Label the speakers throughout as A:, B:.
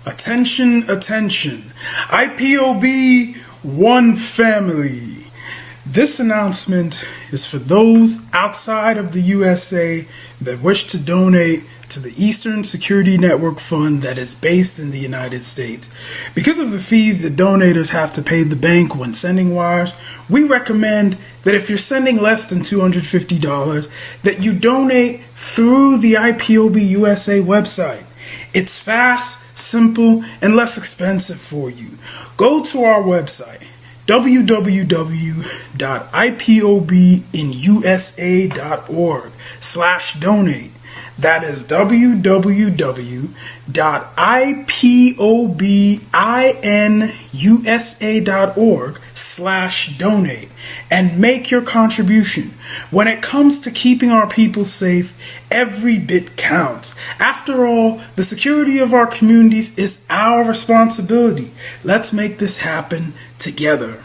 A: Attention, attention. IPOB One Family. This announcement is for those outside of the USA that wish to donate to the Eastern Security Network Fund that is based in the United States. Because of the fees that donators have to pay the bank when sending wires, we recommend that if you're sending less than $250, that you donate through the IPOB USA website. It's fast, simple, and less expensive for you. Go to our website, www.ipobinusa.org/donate. That is www.ipobinusa.org/donate and make your contribution. When it comes to keeping our people safe, every bit counts. After all, the security of our communities is our responsibility. Let's make this happen together.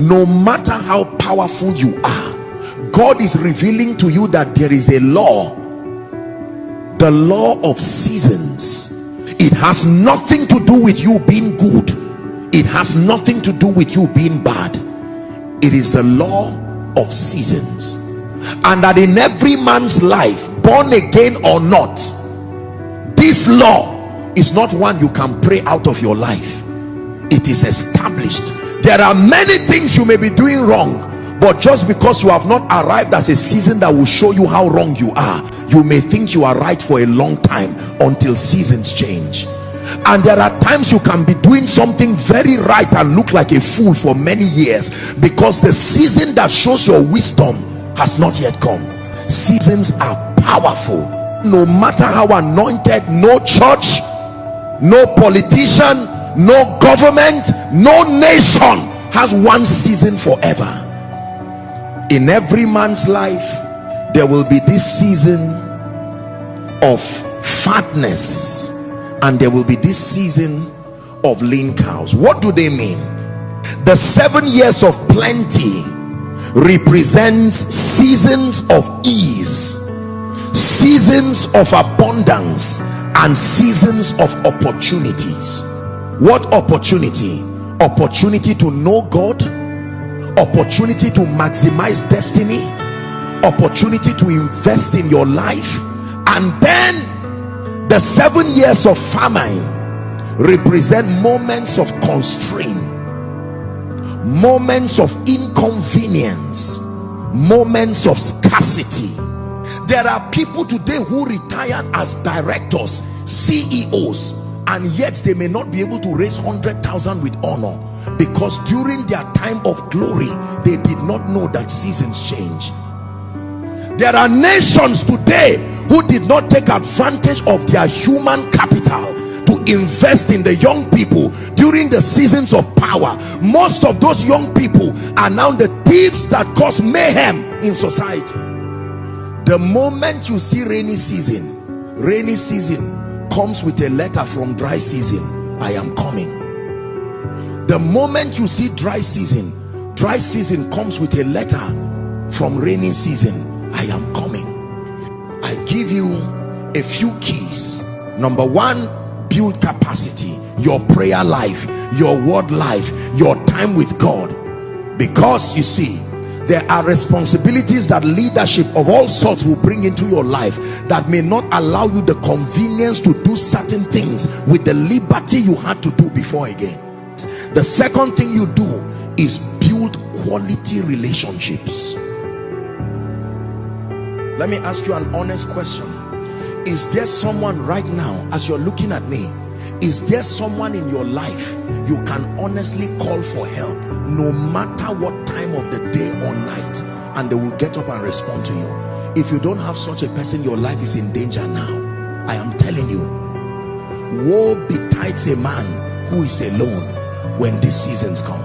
B: No matter how powerful you are, God is revealing to you that there is a law, the law of seasons. It has nothing to do with you being good. It has nothing to do with you being bad. It is the law of seasons. And that in every man's life, born again or not, this law is not one you can pray out of your life. It is established. There are many things you may be doing wrong, but just because you have not arrived at a season that will show you how wrong you are, you may think you are right for a long time until seasons change. And there are times you can be doing something very right and look like a fool for many years because the season that shows your wisdom has not yet come. Seasons are powerful. No matter how anointed, no church, no politician, no government, no nation has one season forever. In every man's life there will be this season of fatness and there will be this season of lean cows. What do they mean? The 7 years of plenty represents seasons of ease, seasons of abundance, and seasons of opportunities. What opportunity? Opportunity to know God, opportunity to maximize destiny, opportunity to invest in your life. And then the 7 years of famine represent moments of constraint, moments of inconvenience, moments of scarcity. There are people today who retired as directors, CEOs, and yet they may not be able to raise 100,000 with honor, because during their time of glory they did not know that seasons change. There are nations today who did not take advantage of their human capital to invest in the young people during the seasons of power. Most of those young people are now the thieves that cause mayhem in society. The moment you see rainy season comes with a letter from dry season: I am coming. The moment you see dry season comes with a letter from rainy season: I am coming. I give you a few keys. Number one, build capacity, your prayer life, your word life, your time with God. Because you see, there are responsibilities that leadership of all sorts will bring into your life that may not allow you the convenience to do certain things with the liberty you had to do before again. The second thing you do is build quality relationships. Let me ask you an honest question. Is there someone right now, as you're looking at me, is there someone in your life you can honestly call for help, no matter what time of the day or night, and they will get up and respond to you? If you don't have such a person, your life is in danger now. I am telling you, woe betides a man who is alone when these seasons come.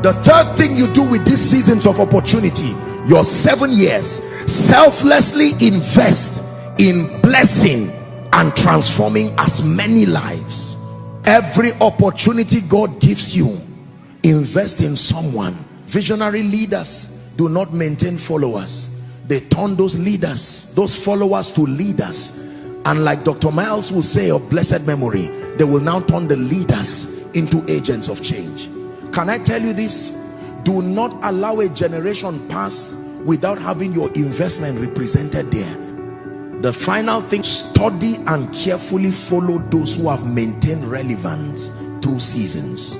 B: The third thing you do with these seasons of opportunity, your 7 years, selflessly invest in blessing and transforming as many lives. Every opportunity God gives you, invest in someone. Visionary leaders do not maintain followers. They turn those leaders, those followers, to leaders. And like Dr. Miles will say of blessed memory, they will now turn the leaders into agents of change. Can I tell you this? Do not allow a generation pass without having your investment represented there. The final thing, study and carefully follow those who have maintained relevance through seasons.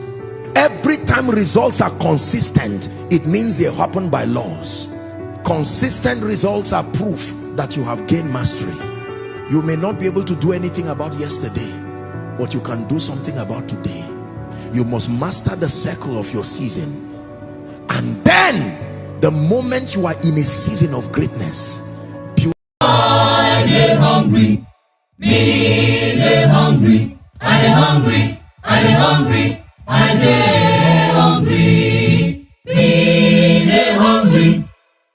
B: Every time results are consistent, it means they happen by laws. Consistent results are proof that you have gained mastery. You may not be able to do anything about yesterday, but you can do something about today. You must master the circle of your season, and then the moment you are in a season of greatness,
C: I dey hungry, me dey hungry, I dey hungry, I dey hungry, I dey hungry, me dey hungry,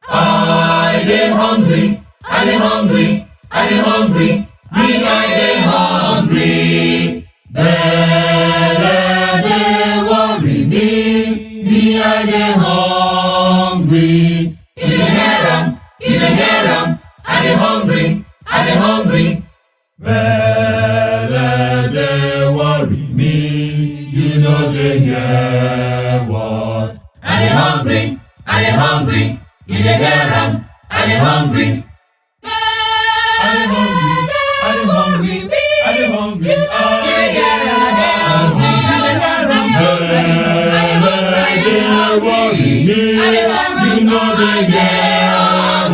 C: I dey hungry, I dey hungry, I dey hungry, me I dey hungry. Belle dey worry me I dey hungry. In the harem, I dey hungry, I dey hungry. Belle dey worry me, you know dey hear what? I dey hungry, you dey hear am? I dey hungry. I dey hungry, me. I dey hungry, you know dey hear am? Belle dey worry me, you know dey hear am?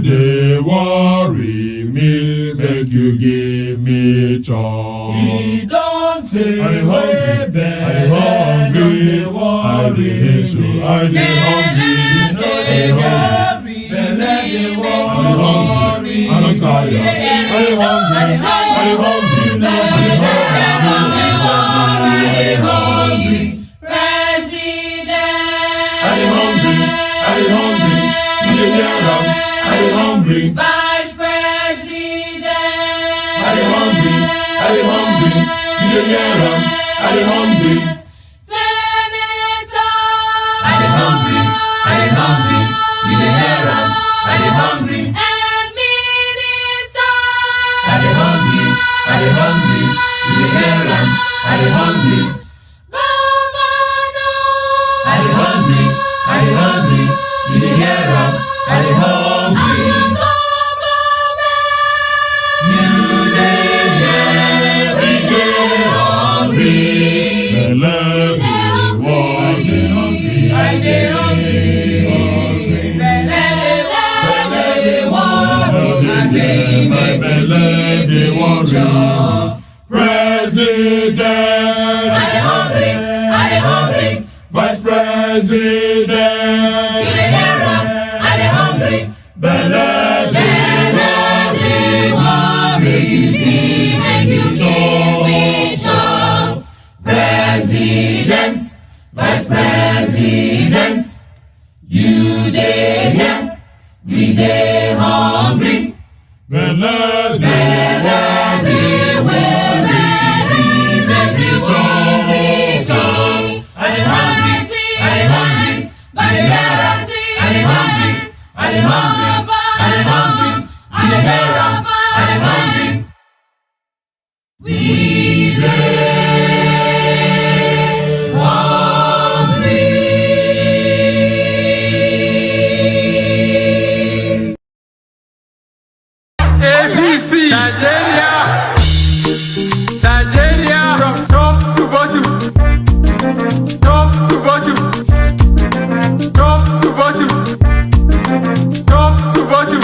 C: Dey worry me, make you give me chance. He don't say I dey hungry, I dey hungry, I dey hungry, I dey hungry, I dey hungry, I'm tired, I dey hungry, I dey hungry, I dey hungry, President, I dey hungry, I dey hungry, you dey hear am? I dey hungry. Vice President, I dey hungry. Senator, I dey hungry. You dey hear am? I dey hungry. And minister, I dey hungry. You dey hear am? I dey hungry. Governor, I dey hungry. You dey hear am? I dey hungry. You dey hear? We dey hungry. I dey hungry. President, I dey hungry. Vice President, you dey hear am? I dey hungry. Make you give me chop. President, Vice President, you dey hear? We dey hungry.
D: Nigeria, from top to bottom, top to bottom, top to bottom, top to bottom.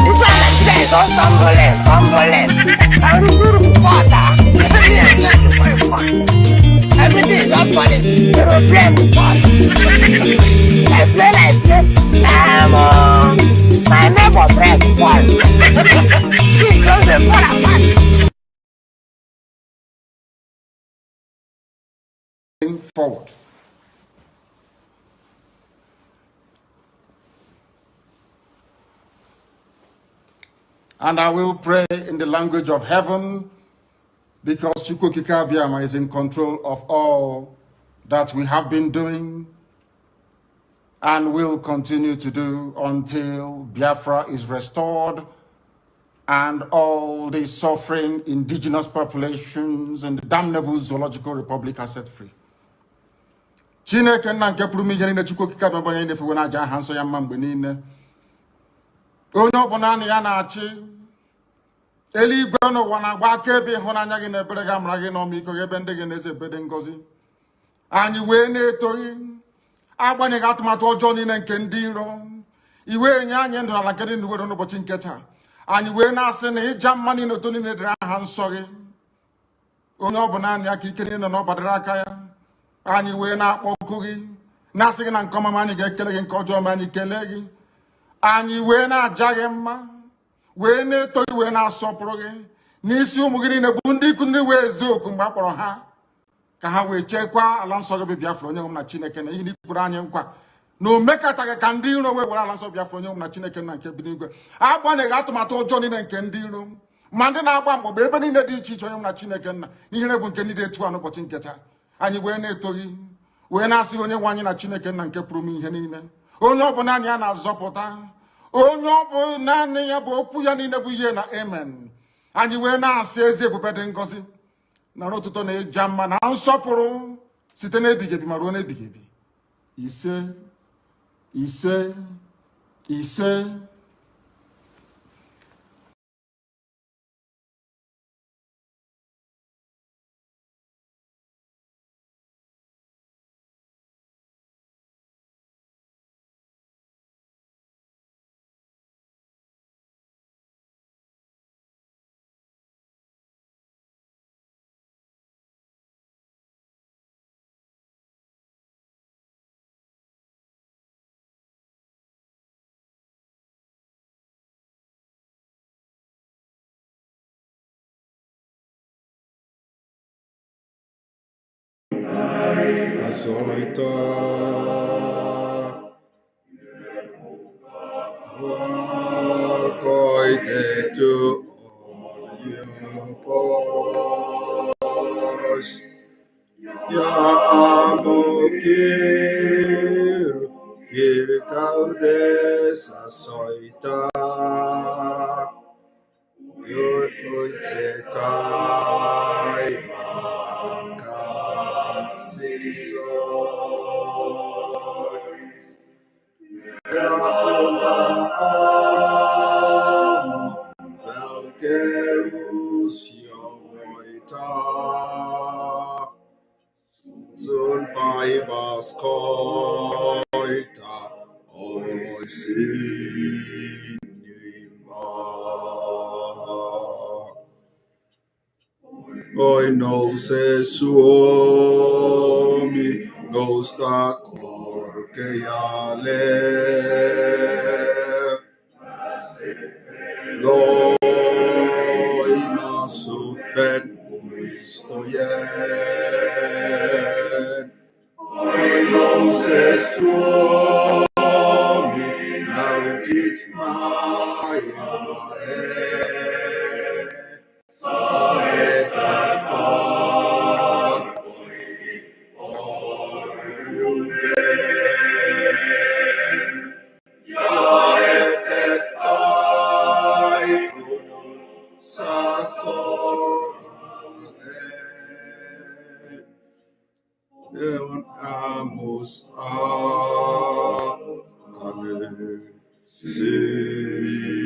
E: This one like today is all tumbling. I'm water. Everything is up for it. Aeroplane fall. I play. My neighbor breast fall. He goes and fall apart.
F: Forward. And I will pray in the language of heaven because Chukwukika Abiyama is in control of all that we have been doing and will continue to do until Biafra is restored and all the suffering indigenous populations in the damnable zoological republic are set free. Chineke nna nke pụrụ ihe niile Chukwukika Abiyama onye na-efe na aja aha nsọ ya mma mgbe niile. Onye ọbụla na ya na-achị eluigwe n'ụwa na-agba akaebe ịhụnanya gị na ebere gị amara gị n'ọmịiko gị ebe ndị gị na-eze ebede ngọzi. Anyị wee na-etoghị agbanyeghị atụmatụ ọjọọ niile nke ndị iro. Iwe nye anyị ndụ ala nke dị n'uwere n'ụbọchị nke taa. Anyị wee na-asị na ịja mma niile otu niile dịrị aha nsọ gị. Onye ọbụla anya ka ike niile na ọ gbadara aka ya. Anyị wee na-akpọ oku gị na-asị gị na nke ọma anyị ga-ekele gị nke ọjọọ ma anyị kelee gị. Anyị wee na-aja gị mma wee na-eto gị wee na-asọpụrụ gị n'isi ụmụ gị niile bụ ndị ikwu ndị wee ezu oku mgbe a kpọrọ ha ka ha wee chekwaa ala nsọ gị bụ Biafra onye nwe m na Chineke na ihe ndị kwuru anyị nkwa na o mekataghị ka ndị iro wee were ala nsọ Biafra onye nwe m na Chineke na nke bi n'igwe agbanyeghị atụmatụ ọjọọ niile nke ndị iro ma ndị na-agba mgbọgba ebe niile dị iche iche onye nwe m na Chineke nna n'ihere bụ nke ndị dị etu a n'ụbọchị nke taa. Anyị wee na-eto gị wee na-asị onye nwe anyị na Chineke nna nke pụrụ m ihe niile onye ọ bụ naanị ya na-azọpụta onye ọ bụ naanị ya bụ okwu ya niile bụ ihe na amen. Anyị wee na-asị ezi ebube dị ngọzi na ọtụtụ na ịja mma na nsọpụrụ site n'ebighị ebi ma ruo n'ebighị ebi. Ise ise ise.
G: Asoita Koite to Ya amo quiero caudes asoita yo oitetai mancasiso ya amo velkerus yo oita Sun paivas koita oisinima. Oi no se suomi nousta korkealle. Loina suhteen muistojen. Oi nouse Suomi, nautit maailmalle. Sä vedät karvoihin orjuuden. Ja vetet taipunut sä sormalle. Eon amus akane sinuima.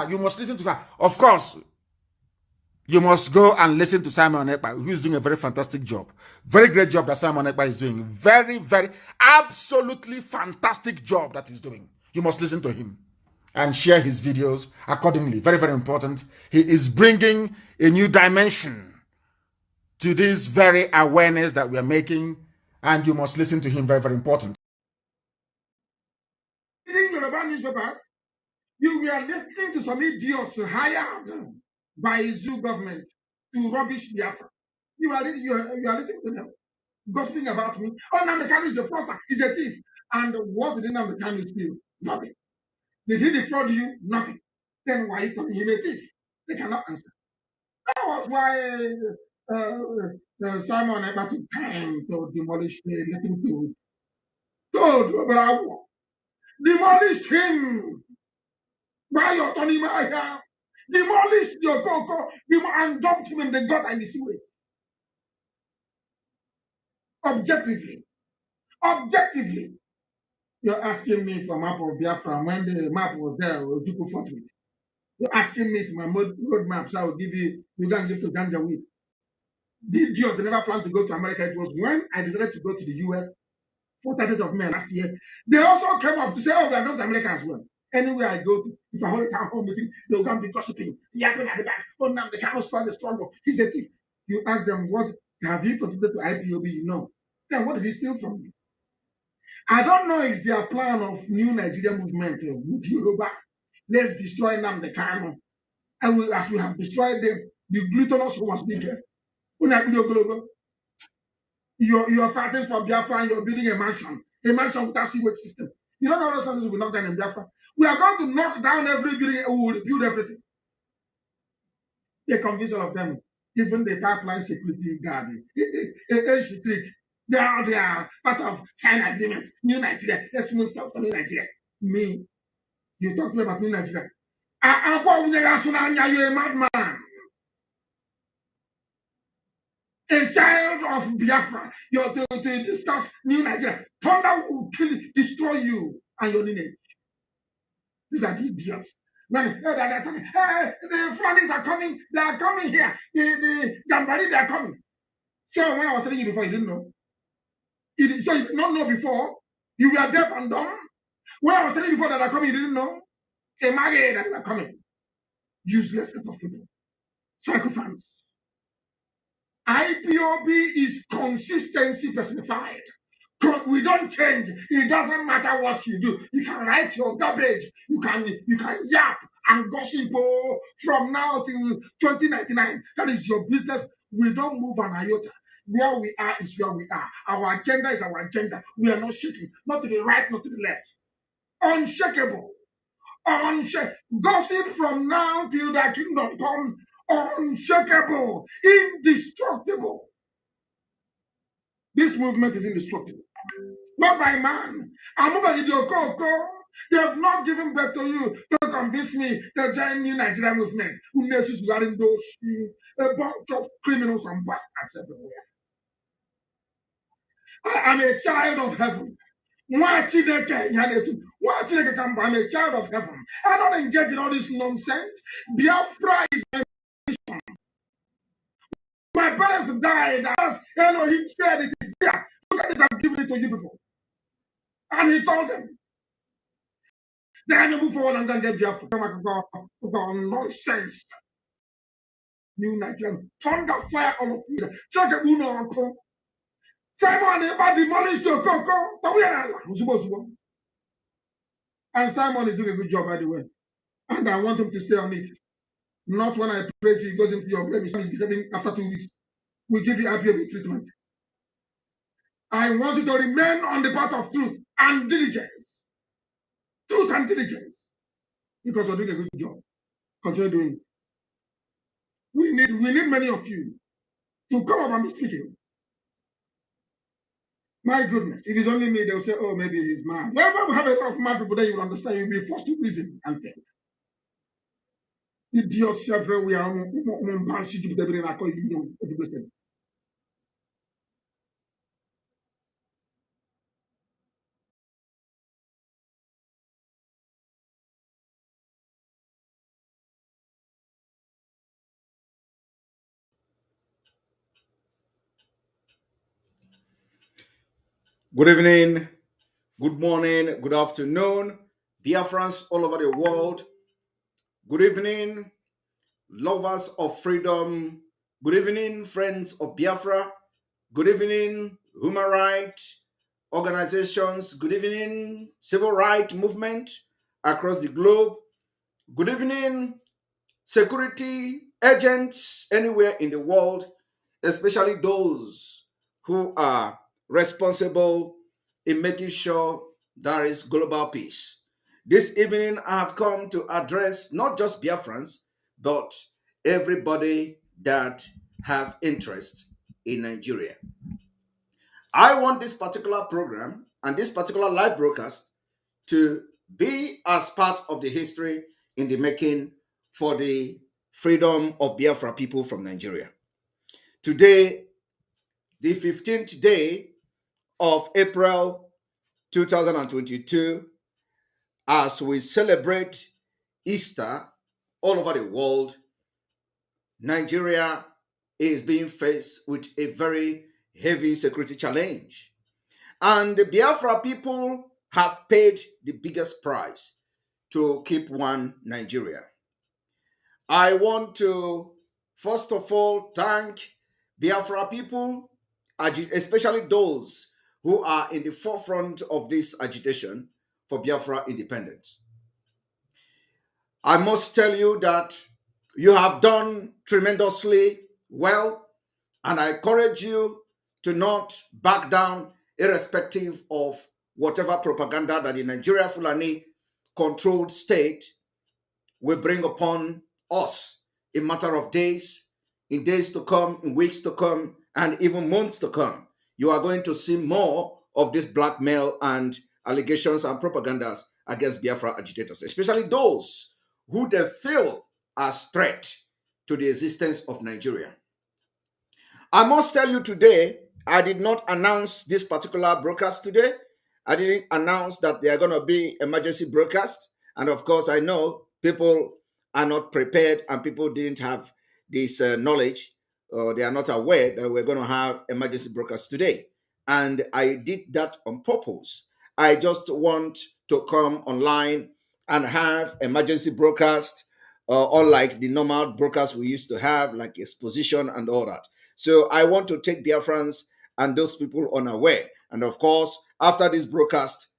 F: You must listen to her. Of course, You must go and listen to Simon Ekpa, who is doing a very fantastic job. Very great job that Simon Ekpa is doing. Very, very, absolutely fantastic job that he's doing. You must listen to him and share his videos accordingly. Very, very important. He is bringing a new dimension to this very awareness that we are making, and you must listen to him. Very, very important.
H: Reading Yoruba newspapers, you were listening to some idiots hired by Zoo government to rubbish Biafra. You are listening to them gossiping about me. Oh, Namdekanu is a fraudster, he's a thief. And what did Namdekanu steal? Nothing. Did he defraud you? Nothing. Then why are you calling him a thief? They cannot answer. That was why Simon Ekpa took time to demolish the little toad. Bravo. Demolished him by your Tony Maya. Demolished your Coco and dumped him in the gut and the seaway. Objectively, you're asking me for map of Biafra when the map was there, Ojukwu fought with. You're asking me to my road maps, I will give you, you can give to Ganja Weed. The idiots, they never planned to go to America. It was when I decided to go to the US, 30th of May last year. They also came up to say, oh, we are going to America as well. Anywhere I go to, if I hold a town hall meeting, they'll come be gossiping, yapping at the back. Oh, now the cannot spoil the struggle. He's a thief. You ask them, what have you contributed to IPOB? No. Then what did he steal from you? I don't know if their plan of new Nigeria movement with Yoruba. Let's destroy Nnamdi Kanu. And as we have destroyed them, the glutinous was bigger. You're fighting for Biafra and you're building a mansion without sewage system. You don't know those houses will knock down in Biafra. We are going to knock down every building and we will rebuild everything. They convince all of them, even the pipeline security guard, they are part of sign agreement, New Nigeria. Let's move to New Nigeria. Me, you talk to me about New Nigeria. You're a madman. A child of Biafra, you're to discuss New Nigeria. Thunder will kill, destroy you and your lineage. These are the idiots. Hey, the Flanders are coming. They are coming here. The Gambari, they are coming. So when I was telling you before, you didn't know. So you did not know before. You were deaf and dumb. When I was telling you before that they are coming, you didn't know. Imagine that they were coming. Useless set of people. Psychophants. IPOB is consistency personified. We don't change. It doesn't matter what you do. You can write your garbage. You can yap and gossip from now till 2099. That is your business. We don't move an iota. Where we are is where we are. Our agenda is our agenda. We are not shaking. Not to the right, not to the left. Unshakable. Gossip from now till the kingdom come. Unshakable. Indestructible. This movement is indestructible. Not by man. They have not given birth to you to convince me to join New Nigeria movement. A bunch of criminals and bastards everywhere. I am a child of heaven. I'm a child of heaven. I don't engage in all this nonsense. Biafra is my mission. My parents died. As Elohim said, it is there. Look at it, I've given it to you people. And he told them. Then you move forward and then get Biafra. Nonsense. New Nigeria. Thunder fire all of you. Check it, Uno Uncle. Simon Ekpa demolished your coco. And Simon is doing a good job, by the way. And I want him to stay on it. Not when I praise you, he goes into your brain. He's behaving after 2 weeks. We give you IPOB treatment. I want you to remain on the path of truth and diligence. Truth and diligence. Because you're doing a good job. Continue doing it. We need many of you to come up and be speaking. My goodness, if it's only me, they'll say, oh, maybe he's mad. Well, we have a lot of mad people that you will understand. You'll be forced to reason and think. Idiots everywhere.
G: Good evening, good morning, good afternoon, Biafrans all over the world. Good evening, lovers of freedom. Good evening, friends of Biafra. Good evening, human rights organizations. Good evening, civil rights movement across the globe. Good evening, security agents anywhere in the world, especially those who are responsible in making sure there is global peace. This evening, I have come to address not just Biafrans, but everybody that have interest in Nigeria. I want this particular program and this particular live broadcast to be as part of the history in the making for the freedom of Biafra people from Nigeria. Today, the 15th day of April 2022, as we celebrate Easter all over the world, Nigeria is being faced with a very heavy security challenge. And the Biafra people have paid the biggest price to keep one Nigeria. I want to, first of all, thank Biafra people, especially those who are in the forefront of this agitation for Biafra independence. I must tell you that you have done tremendously well, and I encourage you to not back down, irrespective of whatever propaganda that the Nigeria Fulani controlled state will bring upon us in matter of days, in days to come, in weeks to come, and even months to come. You are going to see more of this blackmail and allegations and propagandas against Biafra agitators, especially those who they feel as threat to the existence of Nigeria. I must tell you today, I did not announce this particular broadcast today. I didn't announce that there are going to be emergency broadcast. And of course, I know people are not prepared and people didn't have this knowledge, or they are not aware that we're going to have emergency broadcast today. And I did that on purpose. I just want to come online and have emergency broadcast, unlike the normal broadcast we used to have, like exposition and all that. So I want to take Biafrans and those people unaware. And of course, after this broadcast,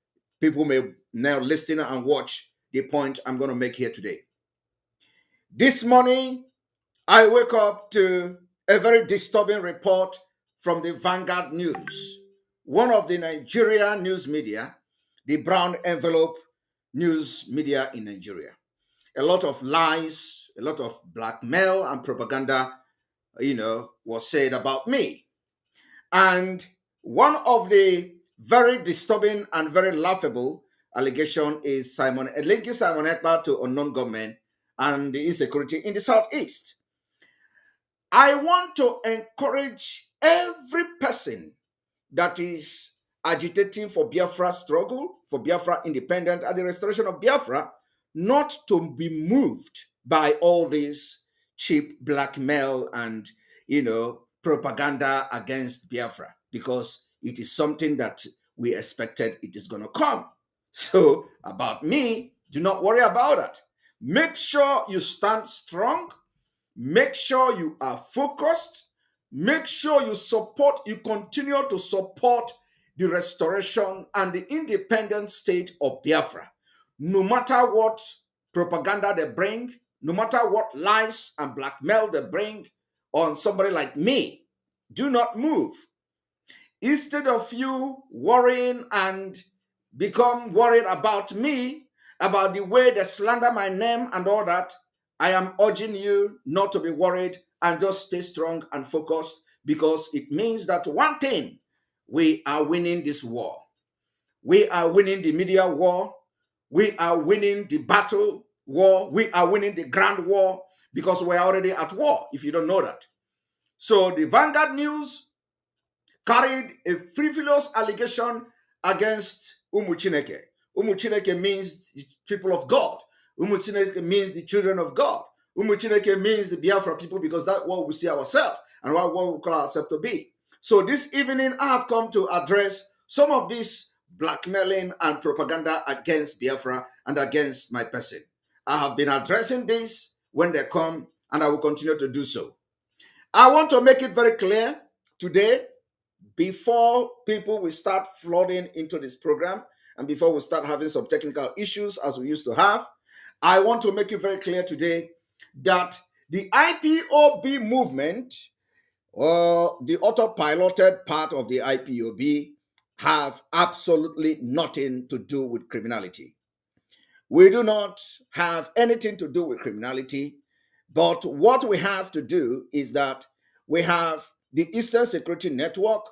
G: people may now listen and watch the point I'm going to make here today. This morning, I wake up to a very disturbing report from the Vanguard News, one of the Nigerian news media, the brown envelope news media in Nigeria. A lot of lies, a lot of blackmail and propaganda, was said about me. And one of the very disturbing and very laughable allegation is linking Simon Ekpa to unknown government and the insecurity in the Southeast. I want to encourage every person that is agitating for Biafra struggle, for Biafra independence, and the restoration of Biafra, not to be moved by all this cheap blackmail and, propaganda against Biafra, because it is something that we expected it is going to come. So about me, do not worry about it. Make sure you stand strong. Make sure you are focused. Make sure you continue to support the restoration and the independent state of Biafra. No matter what propaganda they bring, no matter what lies and blackmail they bring on somebody like me, do not move. Instead of you worrying and become worried about me, about the way they slander my name and all that, I am urging you not to be worried and just stay strong and focused, because it means that one thing, we are winning this war. We are winning the media war. We are winning the battle war. We are winning the grand war, because we're already at war, if you don't know that. So the Vanguard News carried a frivolous allegation against Umu Chineke. Umu Chineke means the people of God. Umu Chineke means the children of God. Umu Chineke means the Biafra people, because that's what we see ourselves and what we call ourselves to be. So this evening, I have come to address some of this blackmailing and propaganda against Biafra and against my person. I have been addressing this when they come, and I will continue to do so. I want to make it very clear today, before people will start flooding into this program and before we start having some technical issues as we used to have, I want to make it very clear today that the IPOB movement, or the autopiloted part of the IPOB, have absolutely nothing to do with criminality. We do not have anything to do with criminality, but what we have to do is that we have the Eastern Security Network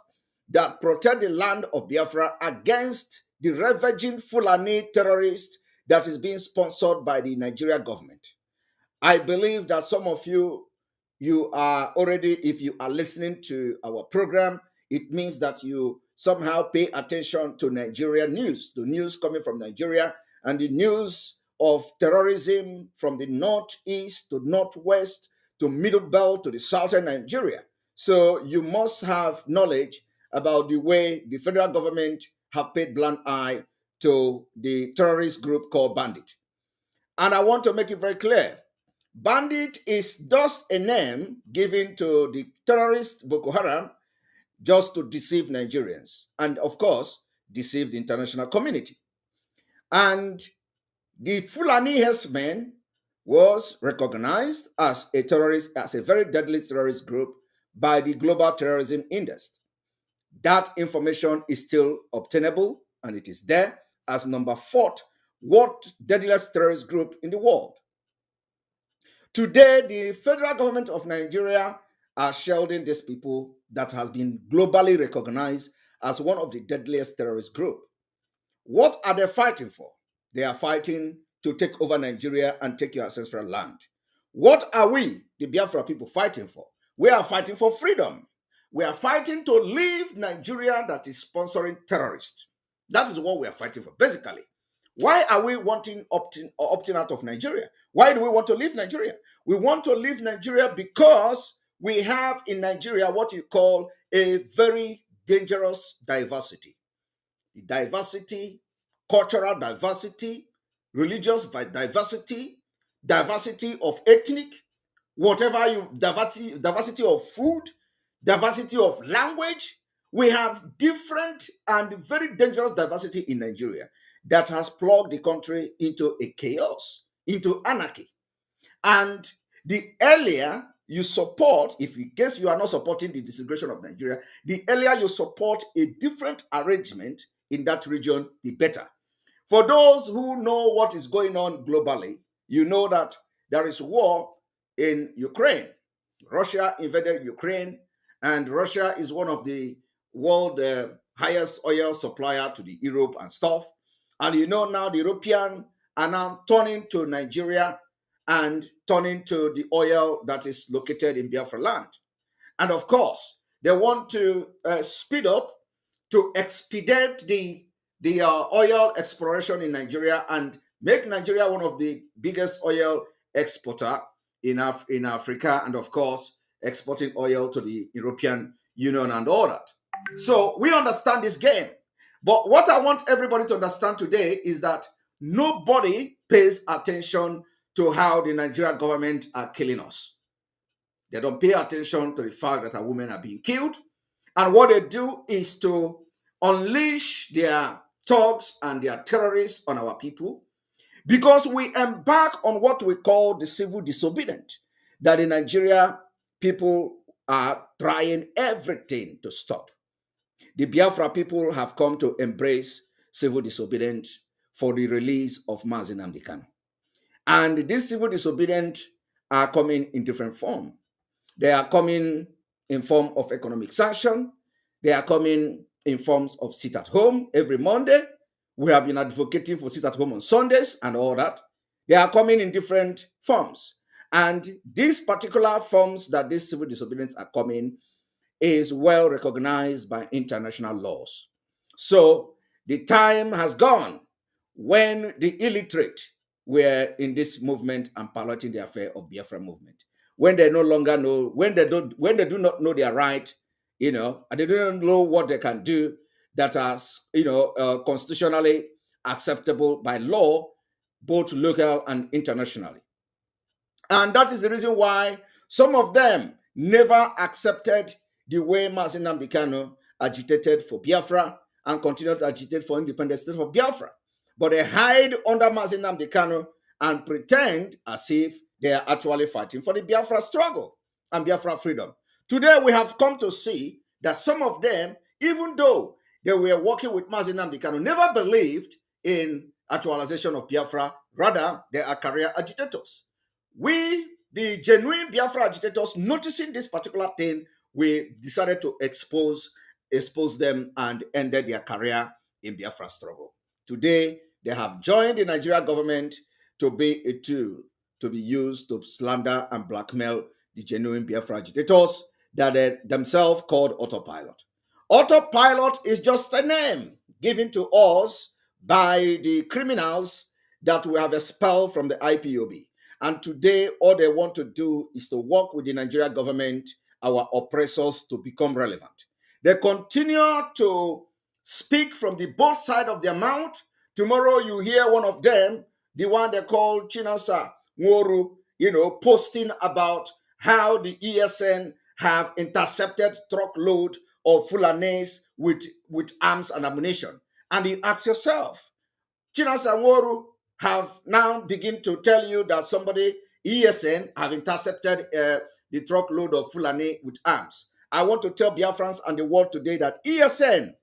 G: that protect the land of Biafra against the ravaging Fulani terrorist that is being sponsored by the Nigeria government. I believe that some of you are already, if you are listening to our program, it means that you somehow pay attention to Nigeria news, the news coming from Nigeria, and the news of terrorism from the northeast to northwest to middle belt to the southern Nigeria. So you must have knowledge about the way the federal government have paid blind eye to the terrorist group called Bandit. And I want to make it very clear. Bandit is just a name given to the terrorist Boko Haram just to deceive Nigerians and, of course, deceive the international community. And the Fulani herdsmen was recognized as a terrorist, as a very deadly terrorist group by the Global Terrorism Index. That information is still obtainable, and it is there as number 4 worst deadliest terrorist group in the world. Today, the federal government of Nigeria are shielding these people that has been globally recognized as one of the deadliest terrorist groups. What are they fighting for? They are fighting to take over Nigeria and take your ancestral land. What are we, the Biafra people, fighting for? We are fighting for freedom. We are fighting to leave Nigeria that is sponsoring terrorists. That is what we are fighting for, basically. Why are we wanting opting out of Nigeria? Why do we want to leave Nigeria? We want to leave Nigeria because we have in Nigeria what you call a very dangerous diversity. The diversity, cultural diversity, religious diversity, diversity of ethnic, whatever you, diversity of food, diversity of language. We have different and very dangerous diversity in Nigeria that has plugged the country into a chaos, into anarchy. And the earlier you support, if in case you are not supporting the disintegration of Nigeria, the earlier you support a different arrangement in that region, the better. For those who know what is going on globally, you know that there is war in Ukraine. Russia invaded Ukraine, and Russia is one of the world highest oil supplier to the Europe and stuff. And you know now the European are now turning to Nigeria and turning to the oil that is located in Biafra land. And of course, they want to speed up to expedite the oil exploration in Nigeria and make Nigeria one of the biggest oil exporter in Africa, and of course, exporting oil to the European Union and all that. So we understand this game. But what I want everybody to understand today is that nobody pays attention to how the Nigerian government are killing us. They don't pay attention to the fact that our women are being killed. And what they do is to unleash their thugs and their terrorists on our people, because we embark on what we call the civil disobedience that the Nigeria people are trying everything to stop. The Biafra people have come to embrace civil disobedience for the release of Mazi Nnamdi Kanu. And these civil disobedience are coming in different forms. They are coming in form of economic sanction. They are coming in forms of sit at home every Monday. We have been advocating for sit at home on Sundays and all that. They are coming in different forms. And these particular forms that these civil disobedience are coming is well recognized by international laws. So the time has gone when the illiterate were in this movement and piloting the affair of Biafra movement. When they no longer know, when they do not know their right, and they don't know what they can do, that are, constitutionally acceptable by law, both local and internationally. And that is the reason why some of them never accepted the way Mazi Nnamdi Kanu agitated for Biafra and continued to agitate for independence for Biafra. But they hide under Mazi Nnamdi Kanu and pretend as if they are actually fighting for the Biafra struggle and Biafra freedom. Today, we have come to see that some of them, even though they were working with Mazi Nnamdi Kanu, never believed in actualization of Biafra. Rather, they are career agitators. We, the genuine Biafra agitators, noticing this particular thing, we decided to expose them and ended their career in Biafra struggle. Today, they have joined the Nigerian government to be a tool to be used to slander and blackmail the genuine Biafra agitators that they themselves called autopilot. Autopilot is just a name given to us by the criminals that we have expelled from the IPOB. And today, all they want to do is to work with the Nigerian government, our oppressors, to become relevant. They continue to speak from the both side of their mouth. Tomorrow, you hear one of them, the one they call Chinasa Nworu, posting about how the ESN have intercepted truckload of Fulanese with arms and ammunition. And you ask yourself, Chinasa Nworu have now begin to tell you that somebody, ESN, have intercepted the truckload of Fulani with arms. I want to tell Biafrans and the world today that ESN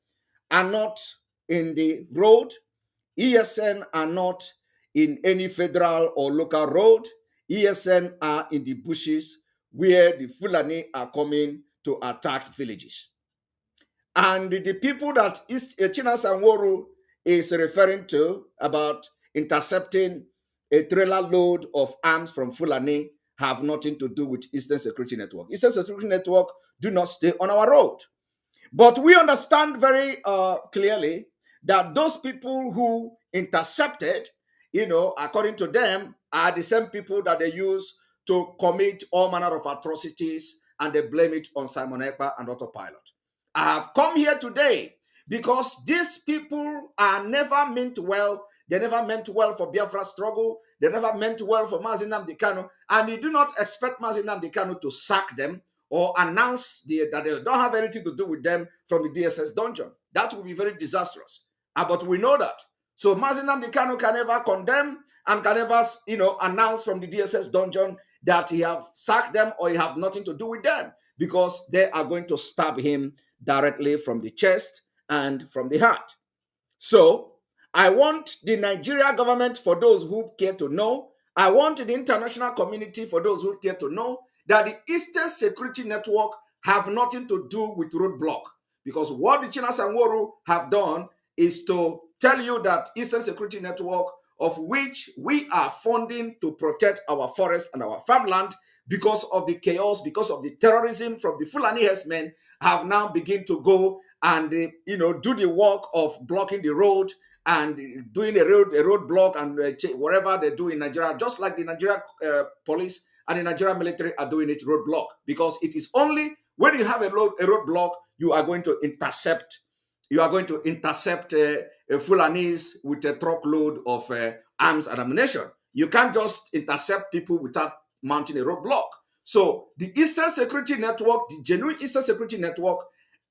G: are not in the road. ESN are not in any federal or local road. ESN are in the bushes where the Fulani are coming to attack villages. And the people that Chinasa Nworu is referring to about intercepting a trailer load of arms from Fulani have nothing to do with Eastern Security Network. Eastern Security Network do not stay on our road. But we understand very clearly that those people who intercepted, according to them, are the same people that they use to commit all manner of atrocities, and they blame it on Simon Ekpa and autopilot. I have come here today because these people are never meant well. They never meant well for Biafra struggle. They never meant well for Mazi Nnamdi Kanu. And you do not expect Mazi Nnamdi Kanu to sack them or announce that they don't have anything to do with them from the DSS dungeon. That would be very disastrous. But we know that. So Mazi Nnamdi Kanu can never condemn and can never, announce from the DSS dungeon that he have sacked them or he have nothing to do with them, because they are going to stab him directly from the chest and from the heart. So I want the Nigeria government, for those who care to know, I want the international community, for those who care to know, that the Eastern Security Network have nothing to do with roadblock. Because what the Chinasa Nworu have done is to tell you that Eastern Security Network, of which we are funding to protect our forest and our farmland, because of the chaos, because of the terrorism from the Fulani herdsmen, have now begun to go and do the work of blocking the road and doing a roadblock and whatever they do in Nigeria, just like the Nigeria police and the Nigerian military are doing it roadblock. Because it is only when you have a roadblock, you are going to intercept. You are going to intercept Fulanese with a truckload of arms and ammunition. You can't just intercept people without mounting a roadblock. So the Eastern Security Network, the genuine Eastern Security Network,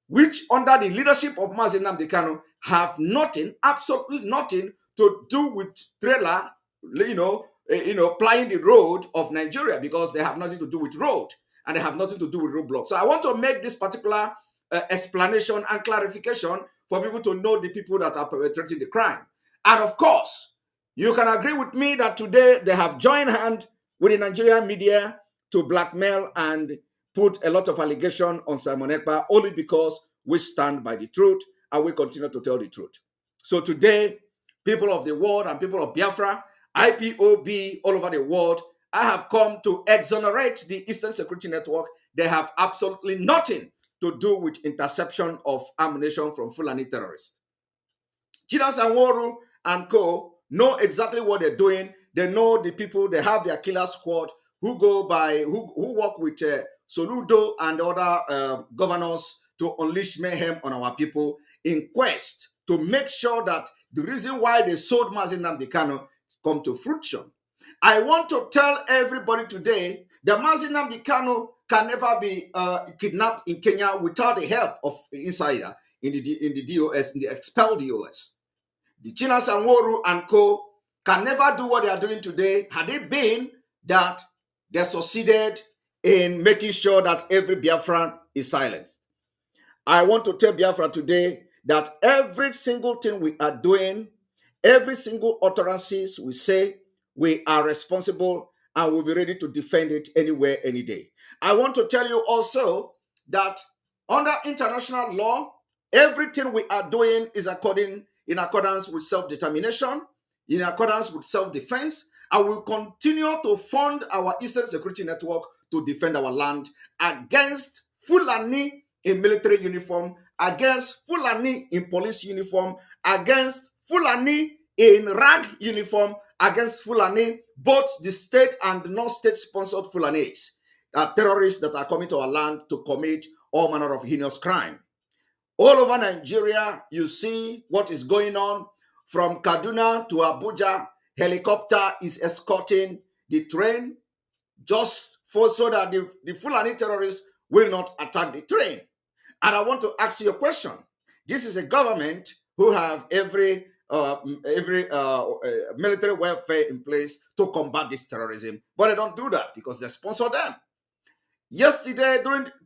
G: which under the leadership of Mazi Nnamdi Kanu, have nothing, absolutely nothing to do with trailer, plying the road of Nigeria, because they have nothing to do with road and they have nothing to do with roadblocks. So I want to make this particular explanation and clarification for people to know the people that are perpetrating the crime. And of course, you can agree with me that today they have joined hand with the Nigerian media to blackmail and put a lot of allegation on Simon Ekpa, only because we stand by the truth and we continue to tell the truth. So today, people of the world and people of Biafra, IPOB all over the world, I have come to exonerate the Eastern Security Network. They have absolutely nothing to do with interception of ammunition from Fulani terrorists. Chinasa Nworu and co know exactly what they're doing. They know the people, they have their killer squad who go by, who work with Soludo and other governors to unleash mayhem on our people inquest to make sure that the reason why they sold Mazi Nnamdi Kanu come to fruition. I want to tell everybody today that Mazi Nnamdi Kanu can never be kidnapped in Kenya without the help of insider in the DOS, in the expelled DOS. The Chinas and Woru and co can never do what they are doing today had it been that they succeeded in making sure that every Biafran is silenced. I want to tell Biafra today that every single thing we are doing, every single utterances we say, we are responsible and we'll be ready to defend it anywhere, any day. I want to tell you also that under international law, everything we are doing is in accordance with self-determination, in accordance with self-defense, and we will continue to fund our Eastern Security Network to defend our land against Fulani in military uniform, against Fulani in police uniform, against Fulani in rag uniform, against Fulani, both the state and non-state sponsored Fulanis, terrorists that are coming to our land to commit all manner of heinous crime. All over Nigeria, you see what is going on. From Kaduna to Abuja, helicopter is escorting the train just so that the Fulani terrorists will not attack the train. And I want to ask you a question. This is a government who have every military welfare in place to combat this terrorism, but they don't do that because they sponsor them. Yesterday,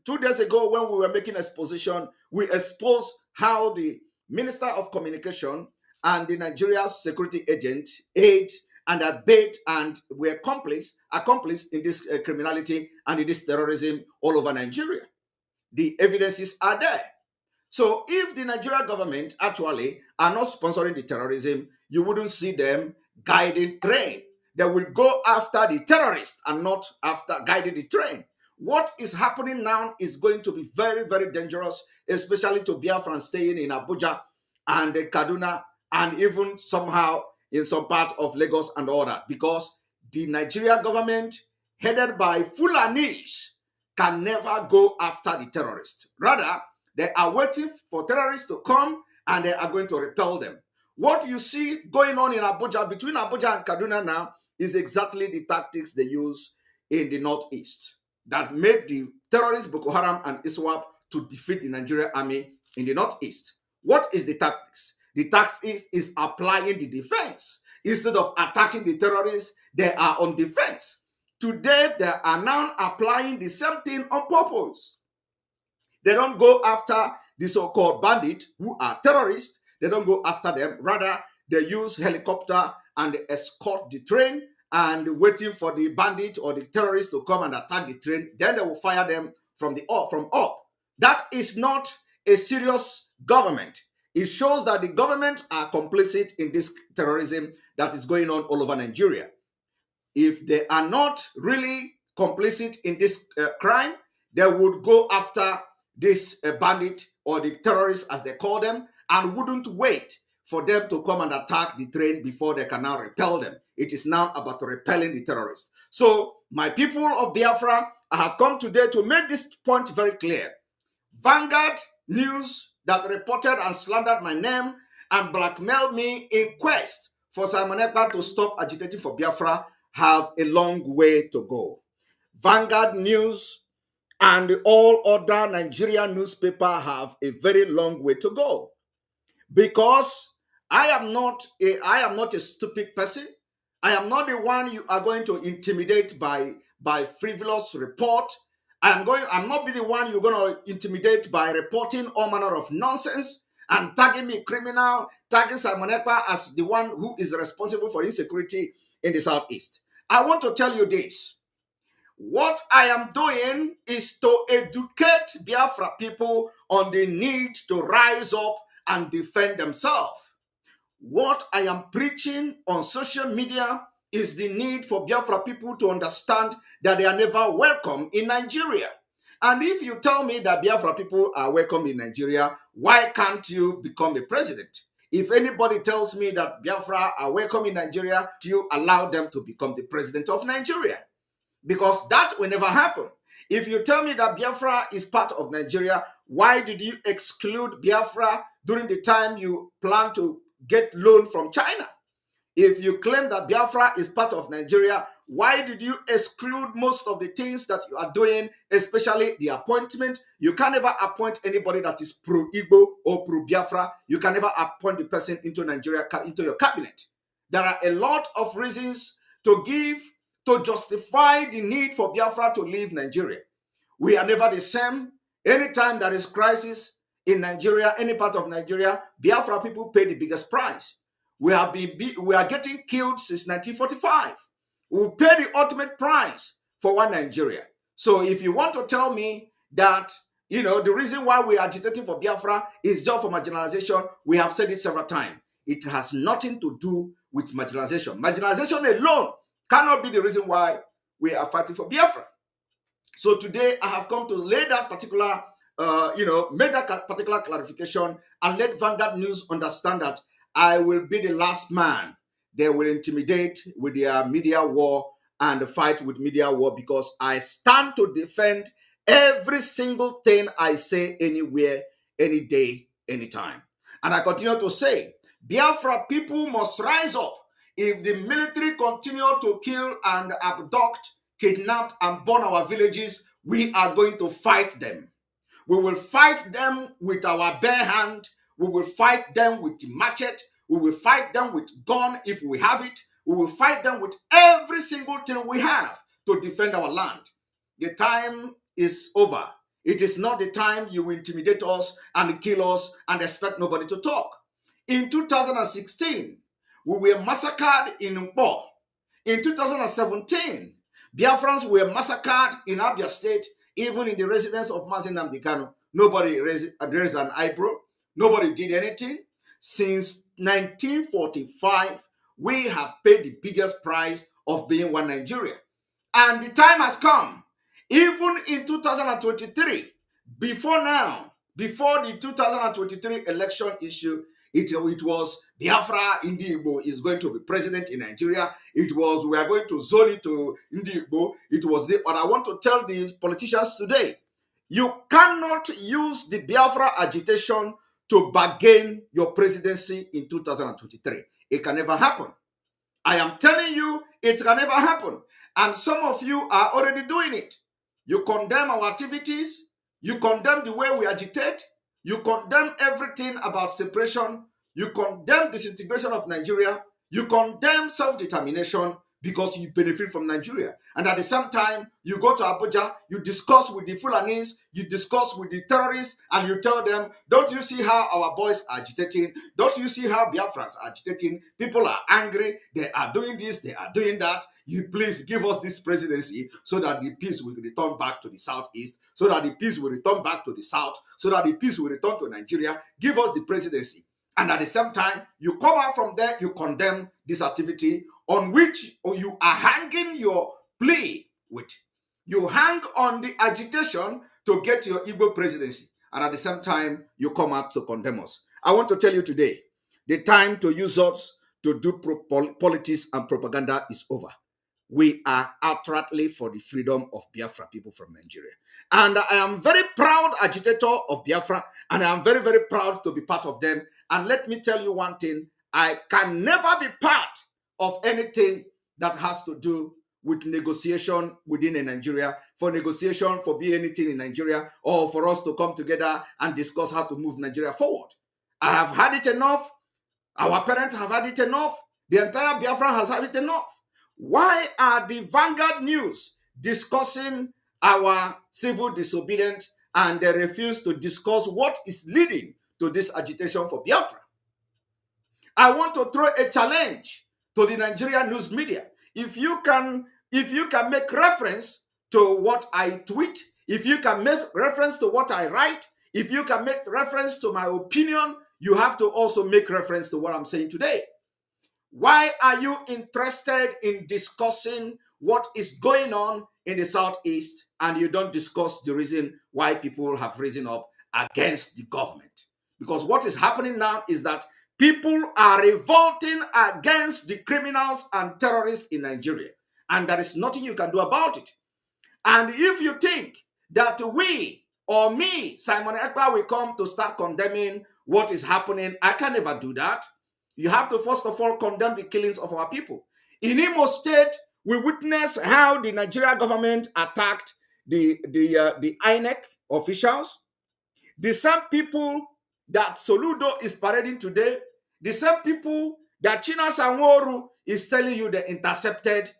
G: 2 days ago, when we were making exposition, we exposed how the Minister of Communication and the Nigeria security agent aid and abet and were accomplice in this criminality and in this terrorism all over Nigeria. The evidences are there. So if the Nigeria government actually are not sponsoring the terrorism, you wouldn't see them guiding train. They will go after the terrorists and not after guiding the train. What is happening now is going to be very, very dangerous, especially to Biafran staying in Abuja and Kaduna and even somehow in some part of Lagos and all that, because the Nigeria government headed by Fulanis can never go after the terrorists. Rather, they are waiting for terrorists to come and they are going to repel them. What you see going on in Abuja, between Abuja and Kaduna now, is exactly the tactics they use in the Northeast that made the terrorists Boko Haram and ISWAP to defeat the Nigerian army in the Northeast. What is the tactics? The tactics is applying the defense. Instead of attacking the terrorists, they are on defense. Today, they are now applying the same thing on purpose. They don't go after the so-called bandits who are terrorists. They don't go after them. Rather, they use helicopter and they escort the train and waiting for the bandit or the terrorists to come and attack the train. Then they will fire them from up. That is not a serious government. It shows that the government are complicit in this terrorism that is going on all over Nigeria. If they are not really complicit in this crime, they would go after this bandit or the terrorists, as they call them, and wouldn't wait for them to come and attack the train before they can now repel them. It is now about repelling the terrorists. So, my people of Biafra, I have come today to make this point very clear. Vanguard News that reported and slandered my name and blackmailed me in quest for Simon Ekpa to stop agitating for Biafra have a long way to go. Vanguard News and all other Nigerian newspapers have a very long way to go, because I am not a stupid person. I am not the one you are going to intimidate by frivolous report. I'm not be the one you're going to intimidate by reporting all manner of nonsense and tagging me criminal, tagging Simon Ekpa as the one who is responsible for insecurity in the Southeast. I want to tell you this. What I am doing is to educate Biafra people on the need to rise up and defend themselves. What I am preaching on social media is the need for Biafra people to understand that they are never welcome in Nigeria. And if you tell me that Biafra people are welcome in Nigeria, why can't you become a president? If anybody tells me that Biafra are welcome in Nigeria, you allow them to become the president of Nigeria. Because that will never happen. If you tell me that Biafra is part of Nigeria, why did you exclude Biafra during the time you plan to get loan from China? If you claim that Biafra is part of Nigeria, why did you exclude most of the things that you are doing, especially the appointment? You can never appoint anybody that is pro-Igbo or pro-Biafra. You can never appoint the person into Nigeria, into your cabinet. There are a lot of reasons to justify the need for Biafra to leave Nigeria. We are never the same. Anytime there is crisis in Nigeria, any part of Nigeria, Biafra people pay the biggest price. We are getting killed since 1945. We pay the ultimate price for one Nigeria. So if you want to tell me that, the reason why we are agitating for Biafra is just for marginalization, we have said it several times. It has nothing to do with marginalization. Marginalization alone cannot be the reason why we are fighting for Biafra. So today I have come to lay that particular, make that particular clarification and let Vanguard News understand that I will be the last man they will intimidate with their media war and fight with media war, because I stand to defend every single thing I say anywhere, any day, anytime. And I continue to say, Biafra people must rise up. If the military continue to kill and abduct, kidnap and burn our villages, we are going to fight them. We will fight them with our bare hand. We will fight them with machete. We will fight them with gun if we have it. We will fight them with every single thing we have to defend our land. The time is over. It is not the time you will intimidate us and kill us and expect nobody to talk. In 2016, we were massacred in Mpo. In 2017, Biafrans were massacred in Abia State, even in the residence of Mazi Nnamdi Kanu. Nobody raised an eyebrow. Nobody did anything. Since 1945, we have paid the biggest price of being one Nigeria. And the time has come, even in 2023, before the 2023 election issue, it was Biafra Ndi-Igbo is going to be president in Nigeria. It was, we are going to zone it to Ndi-Igbo. It was but I want to tell these politicians today, you cannot use the Biafra agitation to bargain your presidency in 2023. It can never happen. I am telling you, it can never happen. And some of you are already doing it. You condemn our activities. You condemn the way we agitate. You condemn everything about separation. You condemn disintegration of Nigeria. You condemn self-determination because you benefit from Nigeria. And at the same time, you go to Abuja, you discuss with the Fulanis, you discuss with the terrorists, and you tell them, don't you see how our boys are agitating? Don't you see how Biafrans are agitating? People are angry. They are doing this. They are doing that. You please give us this presidency so that the peace will return back to the southeast, so that the peace will return back to the south, so that the peace will return to Nigeria. Give us the presidency. And at the same time, you come out from there, you condemn this activity on which you are hanging your plea with. You hang on the agitation to get your Igbo presidency. And at the same time, you come out to condemn us. I want to tell you today, the time to use us to do politics and propaganda is over. We are outrightly for the freedom of Biafra people from Nigeria. And I am very proud agitator of Biafra, and I am very, very proud to be part of them. And let me tell you one thing, I can never be part of anything that has to do with negotiation within a Nigeria, for negotiation, for being anything in Nigeria, or for us to come together and discuss how to move Nigeria forward. I have had it enough. Our parents have had it enough. The entire Biafra has had it enough. Why are the Vanguard News discussing our civil disobedience and they refuse to discuss what is leading to this agitation for Biafra? I want to throw a challenge to the Nigerian news media. If you can make reference to what I tweet, if you can make reference to what I write, if you can make reference to my opinion, you have to also make reference to what I'm saying today. Why are you interested in discussing what is going on in the Southeast and you don't discuss the reason why people have risen up against the government? Because what is happening now is that people are revolting against the criminals and terrorists in Nigeria, and there is nothing you can do about it. And if you think that we or me, Simon Ekpa, will come to start condemning what is happening, I can never do that. You have to first of all condemn the killings of our people. In Imo State, we witnessed how the Nigeria government attacked the INEC officials. The same people that Soludo is parading today, the same people that China Sanworu is telling you they intercepted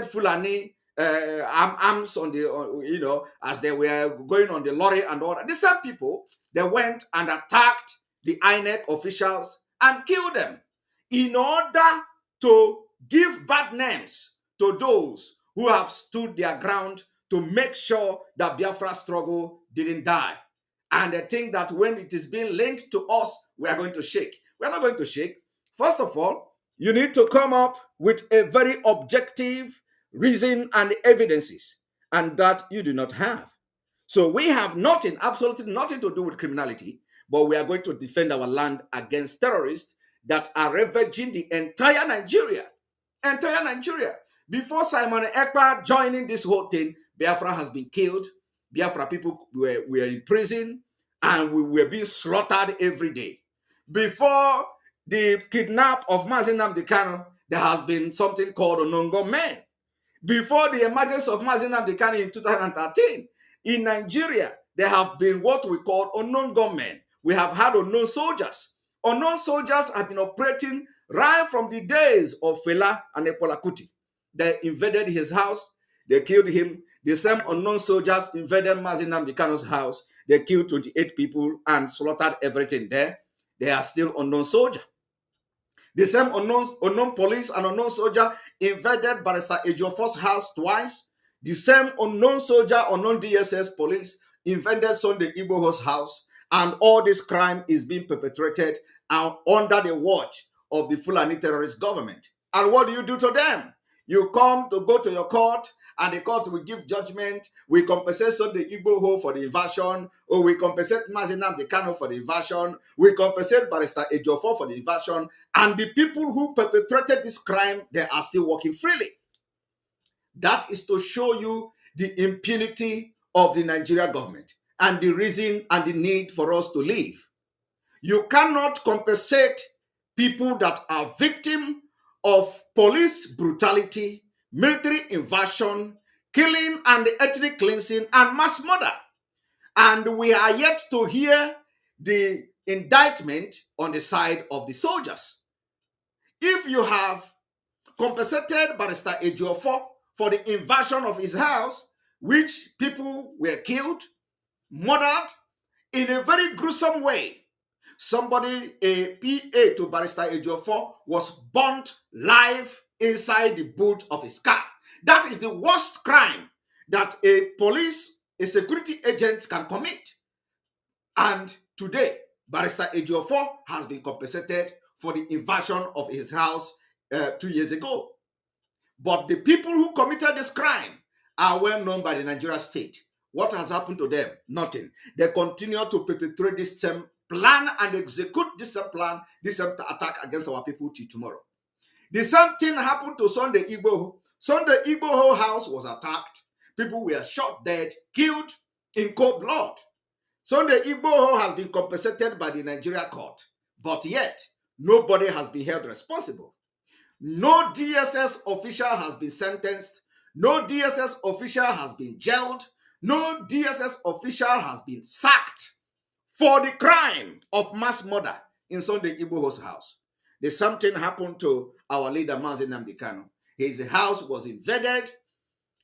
G: Fulani arms on the as they were going on the lorry and all that. The same people, they went and attacked the INEC officials and killed them in order to give bad names to those who have stood their ground to make sure that Biafra struggle didn't die. And they think that when it is being linked to us, we are going to shake. We are not going to shake. First of all, you need to come up with a very objective reason and evidences, and that you do not have. So we have nothing, absolutely nothing to do with criminality, but we are going to defend our land against terrorists that are ravaging the entire Nigeria. Entire Nigeria. Before Simon Ekpa joining this whole thing, Biafra has been killed. Biafra people were in prison and we were being slaughtered every day. Before the kidnap of Mazi Nnamdi Kanu, there has been something called Onongo Men. Before the emergence of Mazi Nnamdi Kanu in 2013, in Nigeria, there have been what we call unknown gunmen. We have had unknown soldiers. Unknown soldiers have been operating right from the days of Fela and Ebola Kuti. They invaded his house. They killed him. The same unknown soldiers invaded Mazi Nnamdi Kanu's house. They killed 28 people and slaughtered everything there. They are still unknown soldiers. The same unknown police and unknown soldier invaded Barrister Ejiofor's house twice. The same unknown soldier, unknown DSS police invaded Sunday Igboho's house. And all this crime is being perpetrated under the watch of the Fulani terrorist government. And what do you do to them? You come to go to your court, and the court will give judgment. We compensate Sunday Igboho for the invasion, or we compensate Mazi Nnamdi Kanu for the invasion. We compensate Barrister Ejiofor for the invasion. And the people who perpetrated this crime, they are still working freely. That is to show you the impunity of the Nigeria government and the reason and the need for us to live. You cannot compensate people that are victims of police brutality, military invasion, killing and ethnic cleansing, and mass murder. And we are yet to hear the indictment on the side of the soldiers. If you have compensated Barrister Ejiofor for the invasion of his house, which people were killed, murdered in a very gruesome way. Somebody, a PA to Barrister Ejiofor, was burnt live inside the boot of his car. That is the worst crime that a security agent can commit. And today, Barrister Ejiofor has been compensated for the invasion of his house 2 years ago. But the people who committed this crime are well known by the Nigeria state. What has happened to them? Nothing. They continue to perpetrate this same plan and execute this same plan, this same attack against our people till tomorrow. The same thing happened to Sunday Igboho. Sunday Igboho house was attacked. People were shot dead, killed in cold blood. Sunday Igboho has been compensated by the Nigeria court, but yet nobody has been held responsible. No DSS official has been sentenced. No DSS official has been jailed. No DSS official has been sacked for the crime of mass murder in Sunday Igboho's house. The same thing happened to our leader, Mazi Nnamdi Kanu. His house was invaded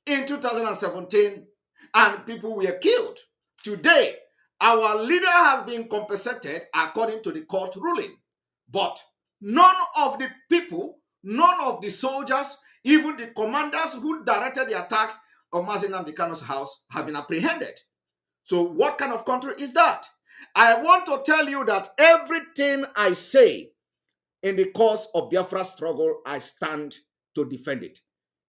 G: in 2017 and people were killed. Today, our leader has been compensated according to the court ruling. But none of the people, none of the soldiers, even the commanders who directed the attack on Mazi Nnamdi Kanu's house have been apprehended. So what kind of country is that? I want to tell you that everything I say in the course of Biafra struggle, I stand to defend it.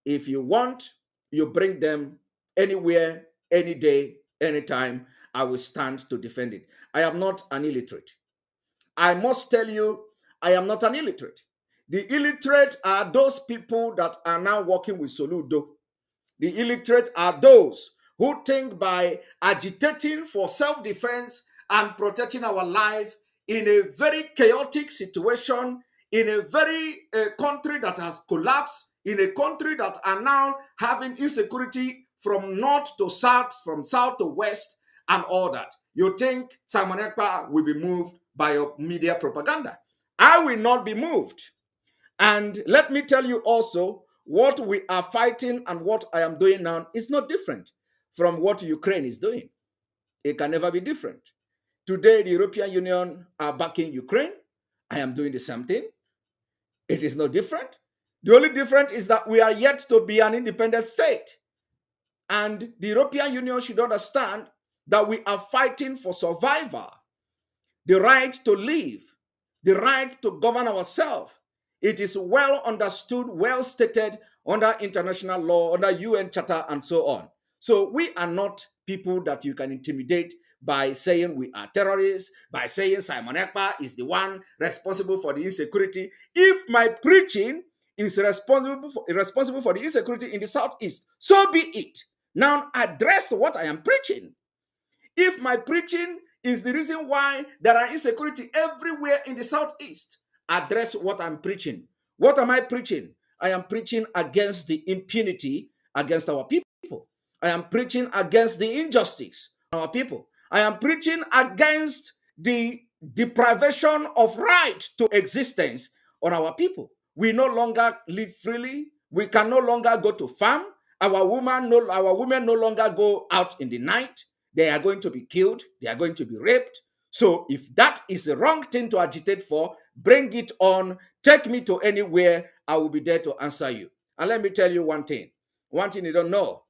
G: If you want, you bring them anywhere, any day, anytime, I will stand to defend it. I am not an illiterate. I must tell you, I am not an illiterate. The illiterate are those people that are now working with Soludo. The illiterate are those who think by agitating for self-defense and protecting our life in a very chaotic situation, in a very country that has collapsed, in a country that are now having insecurity from north to south, from south to west, and all that. You think Simon Ekpa will be moved by your media propaganda. I will not be moved. And let me tell you also, what we are fighting and what I am doing now is not different from what Ukraine is doing. It can never be different. Today, the European Union are backing Ukraine. I am doing the same thing. It is no different. The only difference is that we are yet to be an independent state. And the European Union should understand that we are fighting for survival, the right to live, the right to govern ourselves. It is well understood, well stated under international law, under UN Charter, and so on. So we are not people that you can intimidate by saying we are terrorists, by saying Simon Ekpa is the one responsible for the insecurity. If my preaching is responsible for the insecurity in the Southeast, so be it. Now address what I am preaching. If my preaching is the reason why there are insecurity everywhere in the Southeast, address what I'm preaching. What am I preaching? I am preaching against the impunity against our people. I am preaching against the injustice of our people. I am preaching against the deprivation of right to existence on our people. We no longer live freely. We can no longer go to farm. Our women no longer go out in the night. They are going to be killed. They are going to be raped. So if that is the wrong thing to agitate for, bring it on. Take me to anywhere. I will be there to answer you. And let me tell you one thing. One thing you don't know.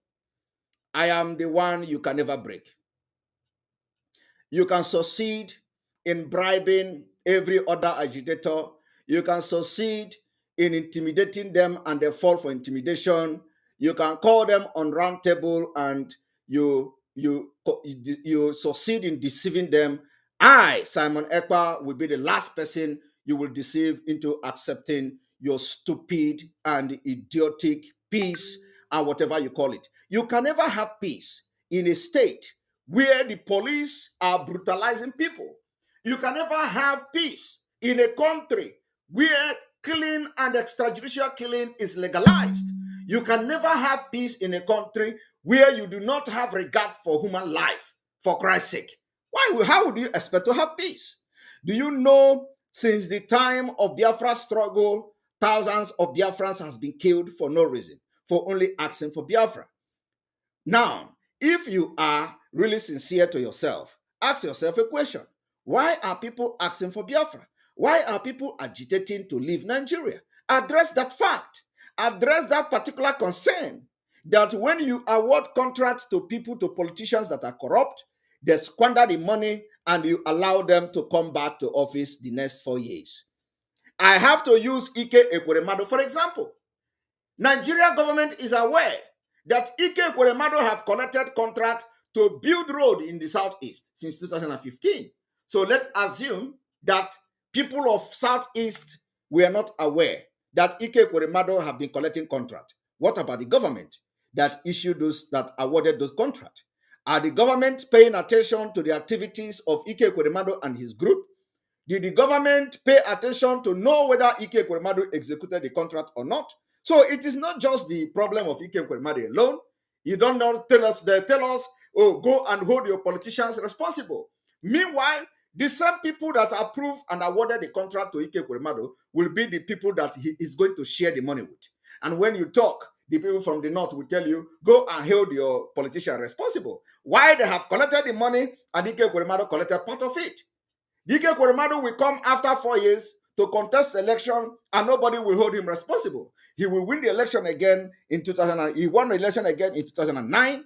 G: I am the one you can never break. You can succeed in bribing every other agitator. You can succeed in intimidating them and they fall for intimidation. You can call them on round table and you succeed in deceiving them. I, Simon Ekpa, will be the last person you will deceive into accepting your stupid and idiotic peace and whatever you call it. You can never have peace in a state where the police are brutalizing people. You can never have peace in a country where killing and extrajudicial killing is legalized. You can never have peace in a country where you do not have regard for human life, for Christ's sake. How would you expect to have peace? Do you know since the time of Biafra struggle, thousands of Biafrans has been killed for no reason, for only asking for Biafra? Now, if you are really sincere to yourself, ask yourself a question. Why are people asking for Biafra? Why are people agitating to leave Nigeria? Address that fact. Address that particular concern that when you award contracts to people, to politicians that are corrupt, they squander the money and you allow them to come back to office the next 4 years. I have to use Ike Ekweremadu for example. Nigeria government is aware that Ike Ekweremadu have collected contract to build road in the Southeast since 2015. So let's assume that people of Southeast were not aware that Ike Ekweremadu have been collecting contract. What about the government that issued those, that awarded those contracts? Are the government paying attention to the activities of Ike Ekweremadu and his group? Did the government pay attention to know whether Ike Ekweremadu executed the contract or not? So it is not just the problem of Ike Ekweremadu alone. You don't know, tell us, oh, go and hold your politicians responsible. Meanwhile, the same people that approved and awarded the contract to Ike Ekweremadu will be the people that he is going to share the money with. And when you talk, the people from the north will tell you, go and hold your politician responsible. Why they have collected the money and Ike Ekweremadu collected part of it. Ike Ekweremadu will come after 4 years to contest the election and nobody will hold him responsible. He will win the election again in 2000. He won the election again in 2009.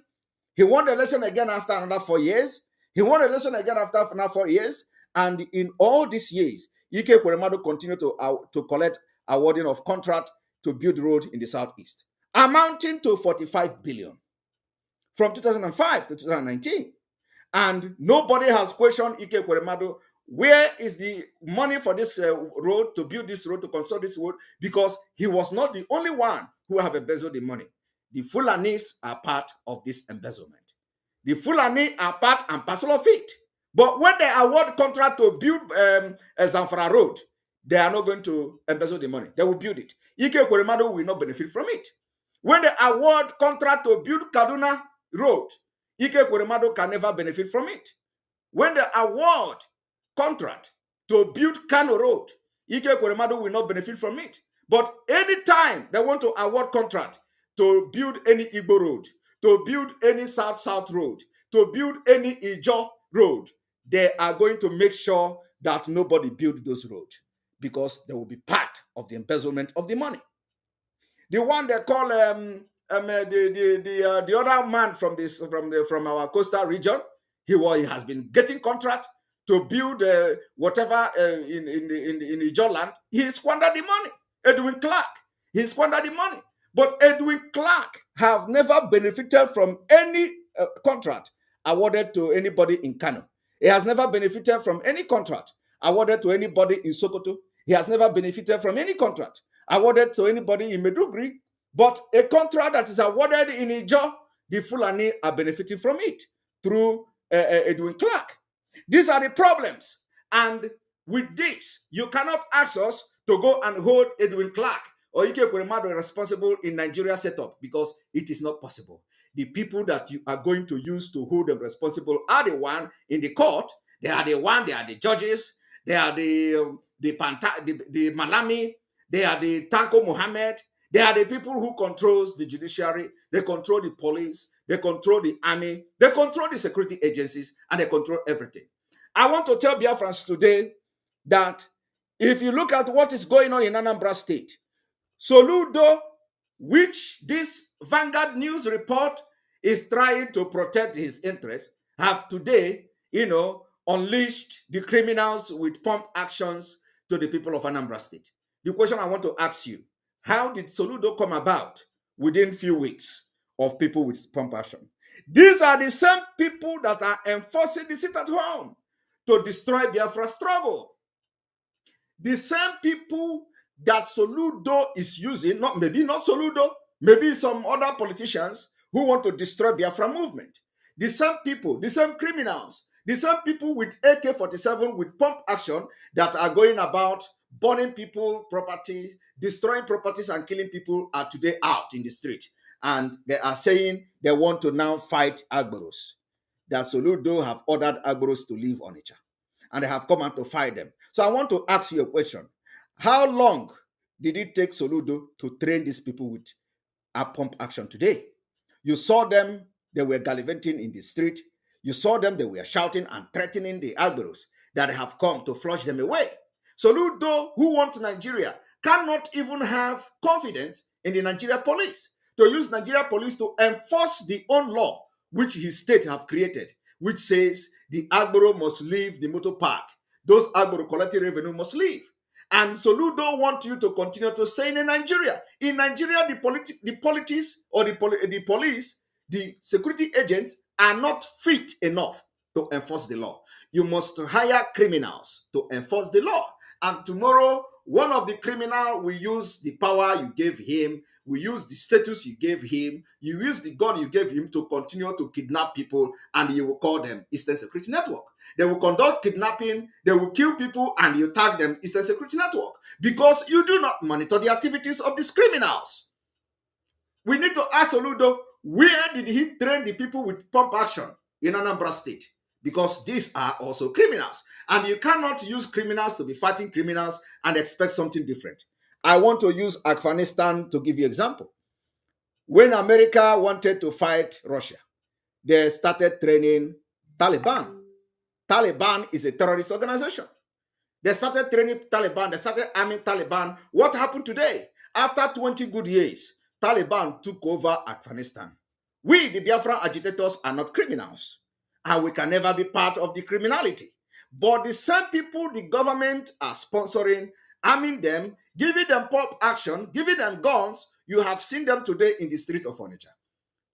G: He won the election again after another 4 years. He won the election again after another 4 years. And in all these years, Ike Ekweremadu continued to collect awarding of contract to build road in the Southeast, amounting to 45 billion from 2005 to 2019. And nobody has questioned Ike Ekweremadu. Where is the money for this road, to build this road, to construct this road? Because he was not the only one who have embezzled the money. the Fulanis are part of this embezzlement. The Fulani are part and parcel of it. But when they award contract to build a Zamfara road, they are not going to embezzle the money. They will build it. Ike Kweremadu will not benefit from it. When they award contract to build Kaduna road, Ike Kweremadu can never benefit from it. When they award contract to build Kano road, Ike Kweremadu will not benefit from it. But anytime they want to award contract to build any Igbo road, to build any South-South road, to build any Ijo road, they are going to make sure that nobody build those roads because they will be part of the embezzlement of the money. The one they call the other man from our coastal region, he has been getting contract to build whatever in Ijo land. He squandered the money. Edwin Clark, he squandered the money. But Edwin Clark have never benefited from any contract awarded to anybody in Kano. He has never benefited from any contract awarded to anybody in Sokoto. He has never benefited from any contract awarded to anybody in Meduguri. But a contract that is awarded in Ijo, the Fulani are benefiting from it through Edwin Clark. These are the problems. And with this, you cannot ask us to go and hold Edwin Clark or Ike Kweremadu responsible in Nigeria setup because it is not possible. The people that you are going to use to hold them responsible are the one in the court. They are the judges. They are the Malami. They are the Tanko Mohammed. They are the people who controls the judiciary. They control the police. They control the army. They control the security agencies, and they control everything. I want to tell Biafrans today that if you look at what is going on in Anambra State, Soludo, which this Vanguard News report is trying to protect his interests, have today, unleashed the criminals with pump actions to the people of Anambra State. The question I want to ask you, how did Soludo come about within few weeks of people with pump action? These are the same people that are enforcing the sit at home to destroy Biafra struggle. The same people that Soludo is using, maybe not Soludo, maybe some other politicians who want to destroy Biafra movement. The same people, the same criminals, the same people with AK-47 with pump action that are going about burning people property, destroying properties and killing people are today out in the street. And they are saying they want to now fight Agboros. That Soludo have ordered Agboros to leave Onitsha. And they have come out to fight them. So I want to ask you a question. How long did it take Soludo to train these people with a pump action today? You saw them, they were gallivanting in the street. You saw them, they were shouting and threatening the Agboros that have come to flush them away. Soludo, who wants Nigeria, cannot even have confidence in the Nigeria police to use Nigeria police to enforce the own law which his state have created, which says the Agboro must leave the motor park. Those Agboro collecting revenue must leave. And Soludo want you to continue to stay in Nigeria. In Nigeria, the police, the security agents are not fit enough to enforce the law. You must hire criminals to enforce the law. And tomorrow, one of the criminals will use the power you gave him, will use the status you gave him, you use the gun you gave him to continue to kidnap people, and you will call them Eastern Security Network. They will conduct kidnapping, they will kill people, and you tag them Eastern Security Network because you do not monitor the activities of these criminals. We need to ask Soludo, where did he train the people with pump action in Anambra State? Because these are also criminals. And you cannot use criminals to be fighting criminals and expect something different. I want to use Afghanistan to give you an example. When America wanted to fight Russia, they started training Taliban. Taliban is a terrorist organization. They started training Taliban. They started arming Taliban. What happened today? After 20 good years, Taliban took over Afghanistan. We, the Biafran agitators, are not criminals. And we can never be part of the criminality. But the same people the government are sponsoring, arming them, giving them pop action, giving them guns, you have seen them today in the street of Onitsha.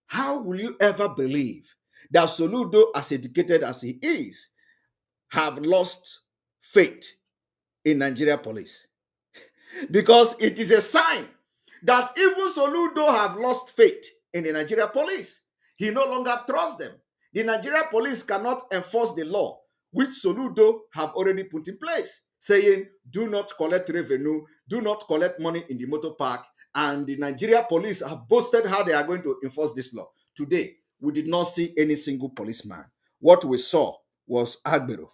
G: How will you ever believe that Soludo, as educated as he is, have lost faith in Nigeria police? Because it is a sign that even Soludo have lost faith in the Nigeria police. He no longer trusts them. The Nigeria police cannot enforce the law, which Soludo have already put in place, saying, do not collect revenue, do not collect money in the motor park. And the Nigeria police have boasted how they are going to enforce this law. Today, we did not see any single policeman. What we saw was Agbero,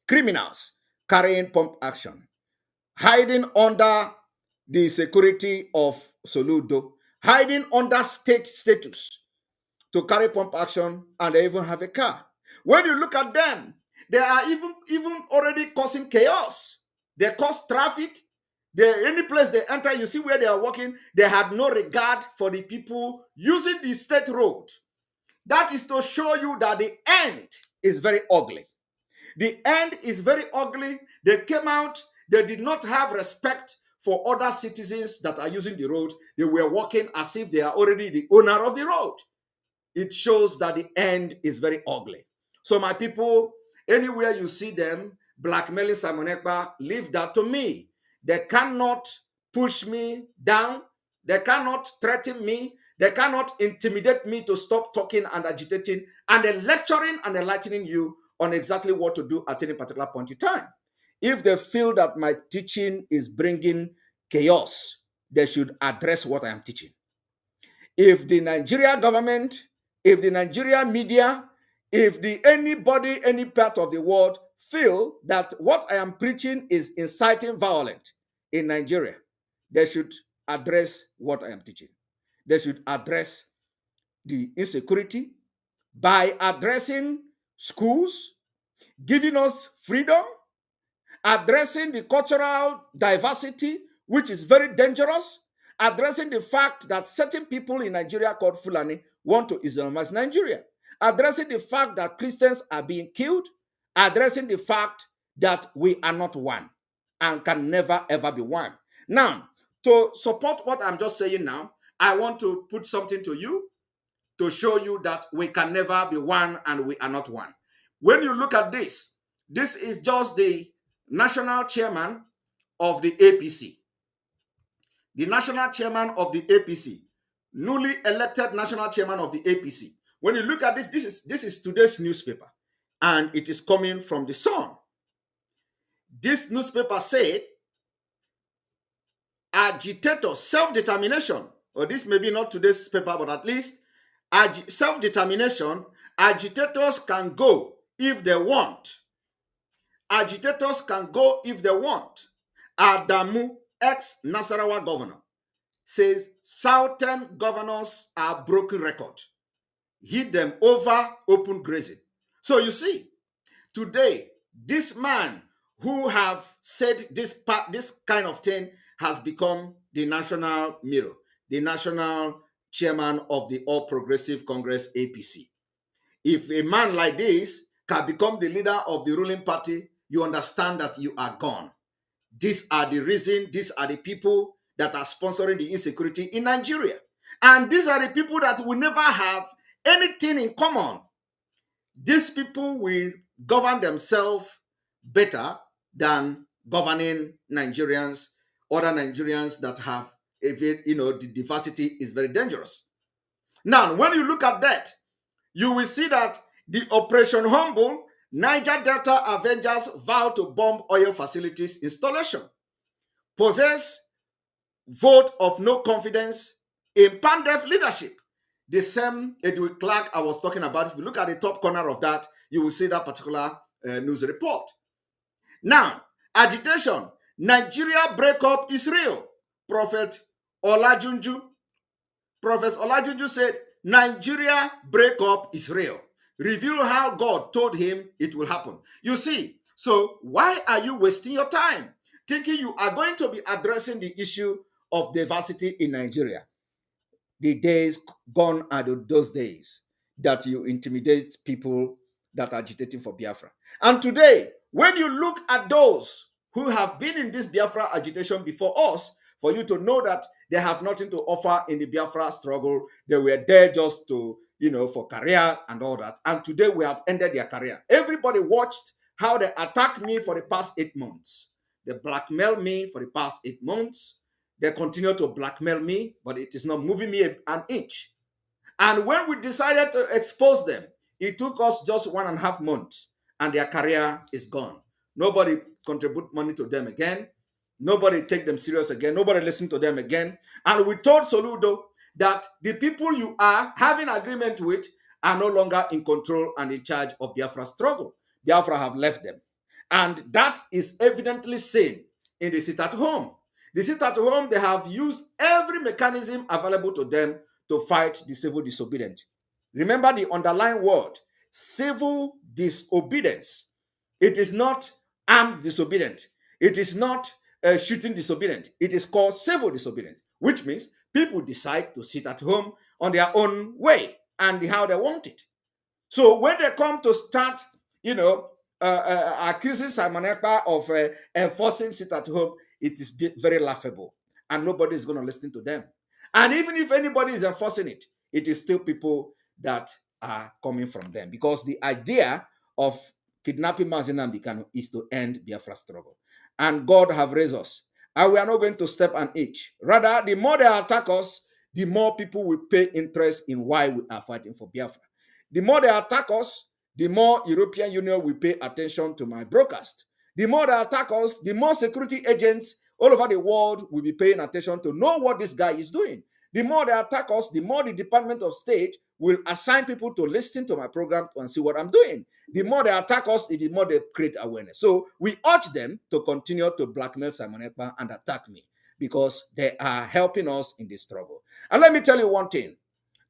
G: criminals carrying pump action, hiding under the security of Soludo, hiding under state status to carry pump action, and they even have a car. When you look at them, they are even already causing chaos. They cause traffic. Any place they enter, you see where they are walking, they have no regard for the people using the state road. That is to show you that the end is very ugly. The end is very ugly. They came out, they did not have respect for other citizens that are using the road. They were walking as if they are already the owner of the road. It shows that the end is very ugly. So my people, anywhere you see them blackmailing Simon Ekpa, leave that to me. They cannot push me down. They cannot threaten me. They cannot intimidate me to stop talking and agitating and then lecturing and enlightening you on exactly what to do at any particular point in time. If they feel that my teaching is bringing chaos, they should address what I am teaching. If the Nigeria government, if the Nigeria media, if anybody, any part of the world feel that what I am preaching is inciting violence in Nigeria, they should address what I am teaching. They should address the insecurity by addressing schools, giving us freedom, addressing the cultural diversity, which is very dangerous, addressing the fact that certain people in Nigeria called Fulani want to Islamize Nigeria, addressing the fact that Christians are being killed, addressing the fact that we are not one and can never ever be one. Now, to support what I'm just saying now, I want to put something to you to show you that we can never be one and we are not one. When you look at this, this is just the national chairman of the APC. The national chairman of the APC, newly elected national chairman of the APC. When you look at this, this is today's newspaper, and it is coming from the Sun. This newspaper said, agitator self-determination, or this may be not today's paper, but at least self-determination, agitators can go if they want. Agitators can go if they want. Adamu, ex-Nasarawa governor, says southern governors are broken record. Hit them over open grazing. So you see, today, this man who have said this kind of thing has become the national mirror, the national chairman of the All Progressive Congress, APC. If a man like this can become the leader of the ruling party, you understand that you are gone. These are the reason, these are the people that are sponsoring the insecurity in Nigeria. And these are the people that will never have anything in common. These people will govern themselves better than governing Nigerians, other Nigerians that have, the diversity is very dangerous. Now, when you look at that, you will see that the Operation Humble, Niger Delta Avengers vow to bomb oil facilities installation. Possess vote of no confidence in Pandef leadership. The same Edwin Clark I was talking about, if you look at the top corner of that, you will see that particular news report. Now, agitation. Nigeria breakup is real. Prophet Olajunju said, Nigeria breakup is real. Reveal how God told him it will happen. You see, so why are you wasting your time thinking you are going to be addressing the issue of diversity in Nigeria? The days gone are those days that you intimidate people that are agitating for Biafra. And today, when you look at those who have been in this Biafra agitation before us, for you to know that they have nothing to offer in the Biafra struggle, they were there just to, for career and all that. And today we have ended their career. Everybody watched how they attacked me for the past 8 months. They blackmailed me for the past 8 months. They continue to blackmail me, but it is not moving me an inch. And when we decided to expose them, it took us just 1.5 months and their career is gone. Nobody contribute money to them again. Nobody take them serious again. Nobody listen to them again. And we told Soludo that the people you are having agreement with are no longer in control and in charge of Biafra struggle. Biafra have left them. And that is evidently seen in the sit at home. The sit at home, they have used every mechanism available to them to fight the civil disobedient. Remember the underlying word, civil disobedience. It is not armed disobedient. It is not shooting disobedient. It is called civil disobedience, which means people decide to sit at home on their own way and how they want it. So when they come to start, accusing Simon Ekpa of enforcing sit at home, it is very laughable, and nobody is going to listen to them. And even if anybody is enforcing it, it is still people that are coming from them, because the idea of kidnapping Mazi Nnamdi Kanu is to end Biafra struggle. And God have raised us, and we are not going to step an inch. Rather, the more they attack us, the more people will pay interest in why we are fighting for Biafra. The more they attack us, the more European Union will pay attention to my broadcast. The more they attack us, the more security agents all over the world will be paying attention to know what this guy is doing. The more they attack us, the more the Department of State will assign people to listen to my program and see what I'm doing. The more they attack us, the more they create awareness. So we urge them to continue to blackmail Simon Ekpa and attack me, because they are helping us in this struggle. And let me tell you one thing.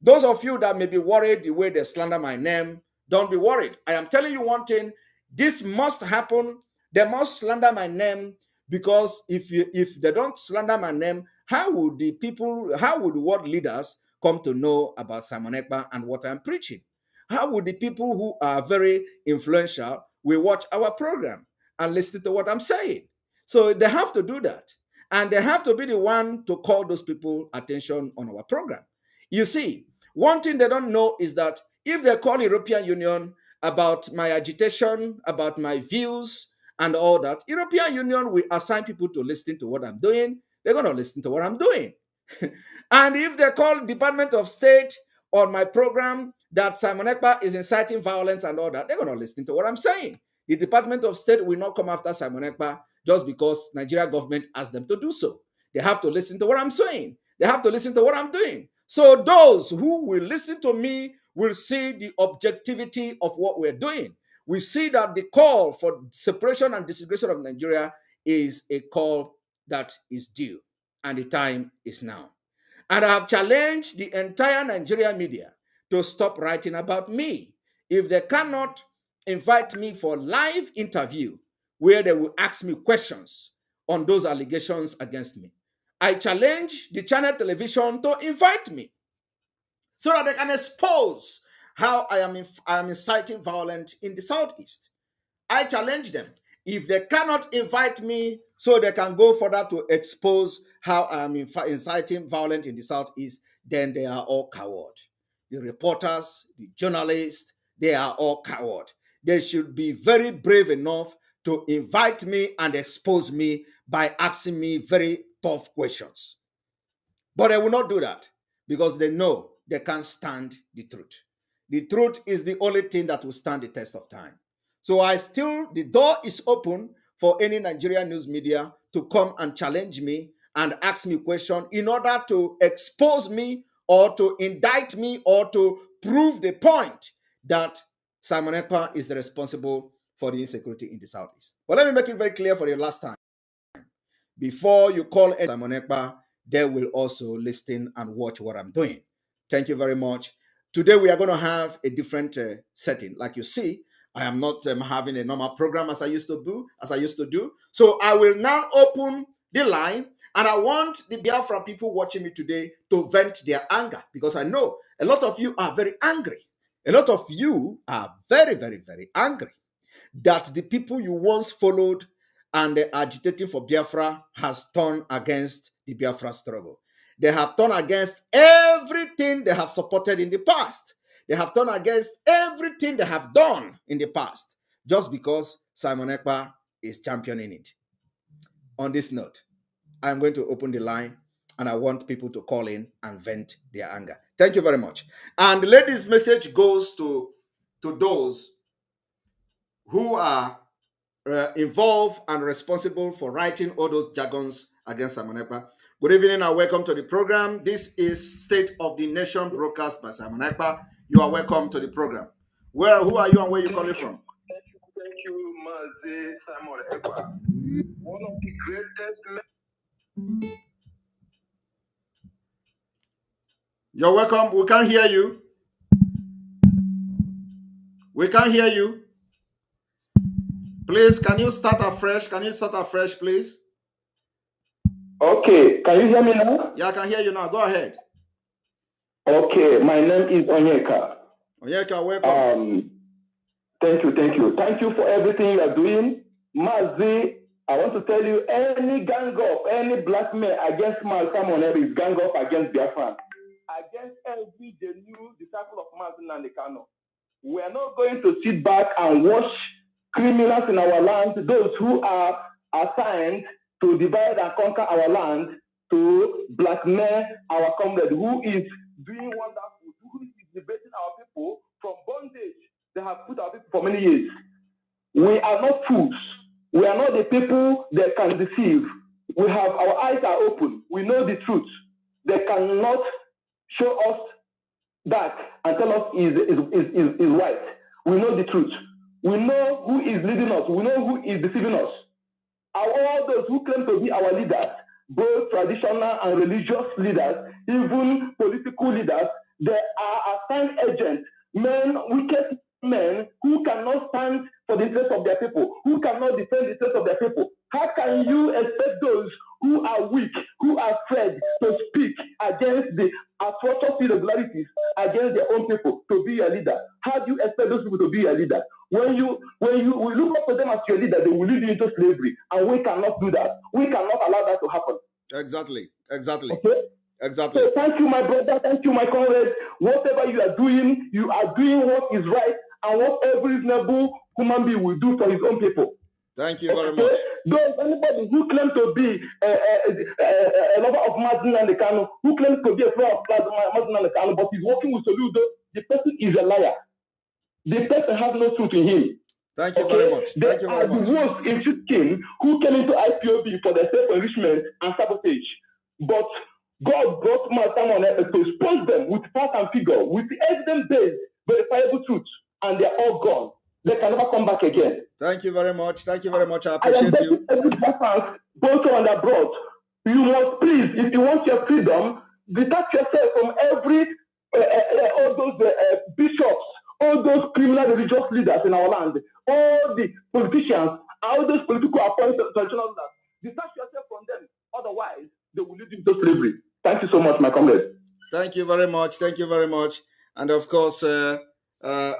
G: Those of you that may be worried the way they slander my name, don't be worried. I am telling you one thing. This must happen. They must slander my name, because if they don't slander my name, how would the world leaders come to know about Simon Ekpa and what I'm preaching? How would the people who are very influential will watch our program and listen to what I'm saying? So they have to do that. And they have to be the one to call those people attention on our program. You see, one thing they don't know is that if they call European Union about my agitation, about my views, and all that, European Union will assign people to listen to what I'm doing. They're going to listen to what I'm doing. And if they call Department of State on my program that Simon Ekpa is inciting violence and all that, they're going to listen to what I'm saying. The Department of State will not come after Simon Ekpa just because Nigeria government asked them to do so. They have to listen to what I'm saying. They have to listen to what I'm doing. So those who will listen to me will see the objectivity of what we're doing. We see that the call for separation and disintegration of Nigeria is a call that is due, and the time is now. And I have challenged the entire Nigerian media to stop writing about me. If they cannot invite me for live interview where they will ask me questions on those allegations against me, I challenge the channel television to invite me so that they can expose how I am inciting violence in the Southeast. I challenge them. If they cannot invite me so they can go further to expose how I am inciting violence in the Southeast, then they are all cowards. The reporters, the journalists, they are all cowards. They should be very brave enough to invite me and expose me by asking me very tough questions. But they will not do that because they know they can't stand the truth. The truth is the only thing that will stand the test of time. So the door is open for any Nigerian news media to come and challenge me and ask me questions in order to expose me or to indict me or to prove the point that Simon Ekpa is responsible for the insecurity in the Southeast. But let me make it very clear for the last time. Before you call Simon Ekpa, they will also listen and watch what I'm doing. Thank you very much. Today we are going to have a different setting. Like you see, I am not having a normal program as I used to do. So I will now open the line, and I want the Biafra people watching me today to vent their anger, because I know a lot of you are very angry. A lot of you are very, very, very angry that the people you once followed and agitating for Biafra has turned against the Biafra struggle. They have turned against everything they have supported in the past. They have turned against everything they have done in the past, just because Simon Ekpa is championing it. On this note, I'm going to open the line, and I want people to call in and vent their anger. Thank you very much. And the lady's message goes to those who are involved and responsible for writing all those jargons against Simon Ekpa. Good evening and welcome to the program. This is State of the Nation broadcast by Simon Ekpa. You are welcome to the program. Who are you and where are you calling from?
I: Thank you, Mazi Simon Ekpa. One of the greatest men.
G: You're welcome. We can't hear you. We can't hear you. Please, can you start afresh? Please?
I: Okay, can you hear me now?
G: Yeah, I can hear you now. Go ahead.
I: Okay, my name is Onyeka.
G: Onyeka, welcome.
I: Thank you. Thank you for everything you are doing. Mazi, I want to tell you, any gang up, any black man against Simon Ekpa is gang up against Biafran. Against every genuine disciple of Mazi Nandekano. We are not going to sit back and watch criminals in our land, those who are assigned to divide and conquer our land, to blackmail our comrade who is doing wonderful, who is liberating our people from bondage they have put our people for many years. We are not fools. We are not the people that can deceive. We have our eyes are open. We know the truth. They cannot show us that and tell us is right. We know the truth. We know who is leading us. We know who is deceiving us. All those who claim to be our leaders, both traditional and religious leaders, even political leaders, they are assigned agents, wicked men who cannot stand for the interest of their people, who cannot defend the interest of their people. How can you expect those who are weak, who are afraid to speak against the atrocious irregularities against their own people to be your leader? How do you expect those people to be your leader? When you look up to them as your leader, they will lead you into slavery, and we cannot do that. We cannot allow that to happen.
G: Exactly.
I: Okay?
G: Exactly.
I: So thank you, my brother. Thank you, my comrade. Whatever you are doing what is right and what every reasonable human being will do for his own people.
G: Thank you very much.
I: Those anybody who claims to be a lover of Mazi Nandekano, who claims to be a friend of Mazi Nandekano, but is working with Soludo, the person is a liar. The person has no truth in him.
G: Thank you very much.
I: They are the ones in 15 who came into IPOB for their self-enrichment and sabotage. But God brought Simon Ekpa to expose them with fact and figure, with evidence-based, verifiable truth, and they are all gone. They can never come back again.
G: Thank you very much. I appreciate you.
I: Every Biafran, both and abroad, you must please, if you want your freedom, detach yourself from every all those bishops, all those criminal religious leaders in our land, all the politicians, all those political appointed traditional leaders. Detach yourself from them. Otherwise, they will lead you into slavery. Thank you so much, my comrade.
G: Thank you very much. And of course, I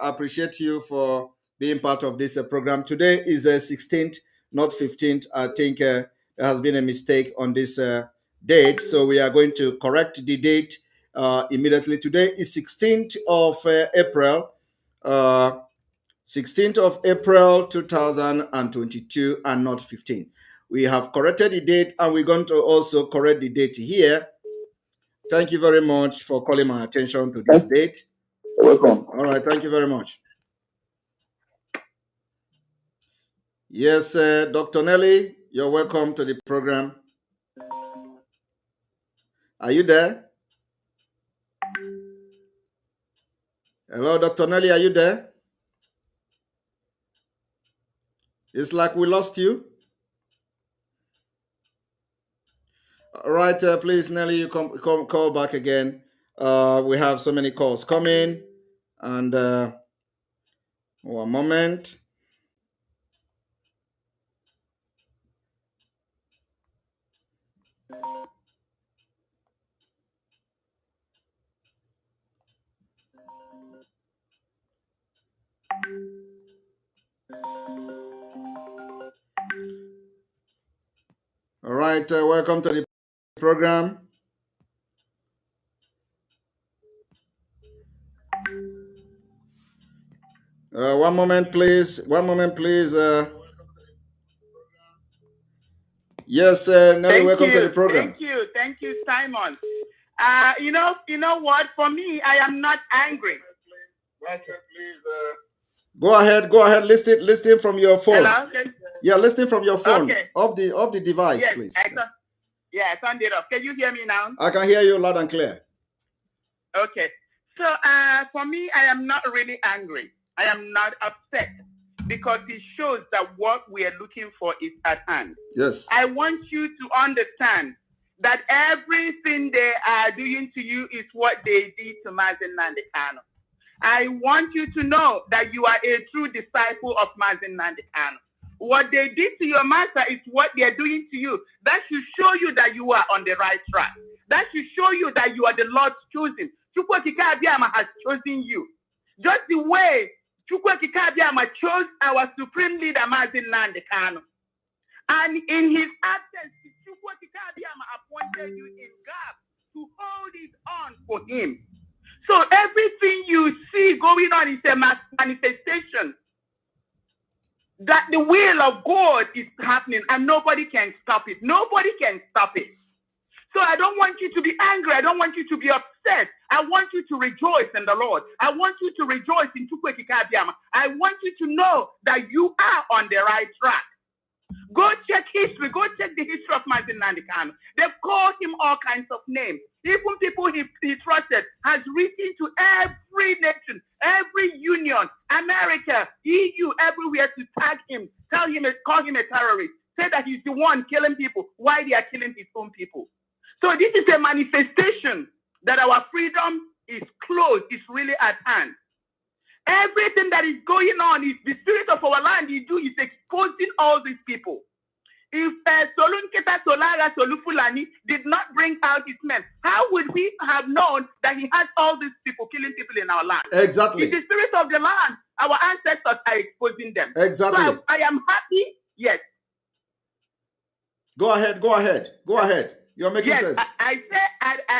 G: appreciate you for being part of this program. Today is 16th, not 15th. I think there has been a mistake on this date. So we are going to correct the date immediately. Today is 16th of April. 16th of April 2022 and not 15. We have corrected the date and we're going to also correct the date here. Thank you very much for calling my attention to this date.
I: You're welcome.
G: All right, thank you very much. Yes, Dr. Nelly, you're welcome to the program. Are you there? Hello, Dr. Nelly, are you there? It's like we lost you. All right, please, Nelly, you come call back again. We have so many calls coming, and one moment. All right, welcome to the program. One moment, please. Yes, Nelly, welcome to the program.
J: Thank you, Simon. You know what? For me, I am not angry. Okay.
G: Go ahead. Listen from your phone.
J: Hello?
G: Yeah, listen from your phone.
J: Okay.
G: Off the device,
J: Yes,
G: please.
J: I turned it off. Can you hear me now?
G: I can hear you loud and clear.
J: Okay. So for me, I am not really angry. I am not upset because it shows that what we are looking for is at hand.
G: Yes.
J: I want you to understand that everything they are doing to you is what they did to Mazen Nandekano. I want you to know that you are a true disciple of Mazen Nandekano. What they did to your master is what they are doing to you. That should show you that you are on the right track. That should show you that you are the Lord's chosen. Chukwuokike Abiyama has chosen you. Just the way Chukwuokike Abiyama chose our supreme leader, Mazen Nandekano. And in his absence, Chukwuokike Abiyama appointed you in God to hold it on for him. So everything you see going on is a manifestation that the will of God is happening and nobody can stop it. Nobody can stop it. So I don't want you to be angry. I don't want you to be upset. I want you to rejoice in the Lord. I want you to rejoice in Chukwuokike Abiyama. I want you to know that you are on the right track. Go check history. Go check the history of Mazen Nandekano. They've called him all kinds of names. Even people he trusted has written to every nation, every union, America, EU, everywhere to tag him, call him a terrorist, say that he's the one killing people. Why they are killing his own people? So this is a manifestation that our freedom is close, is really at hand. Everything that is going on is the spirit of our land is exposing all these people. If Solunketa Solara Solufulani did not bring out his men, how would we have known that he had all these people killing people in our land?
G: Exactly.
J: It's the spirit of the land. Our ancestors are exposing them.
G: Exactly.
J: So I am happy. Yes.
G: Go ahead. You're making sense.
J: I say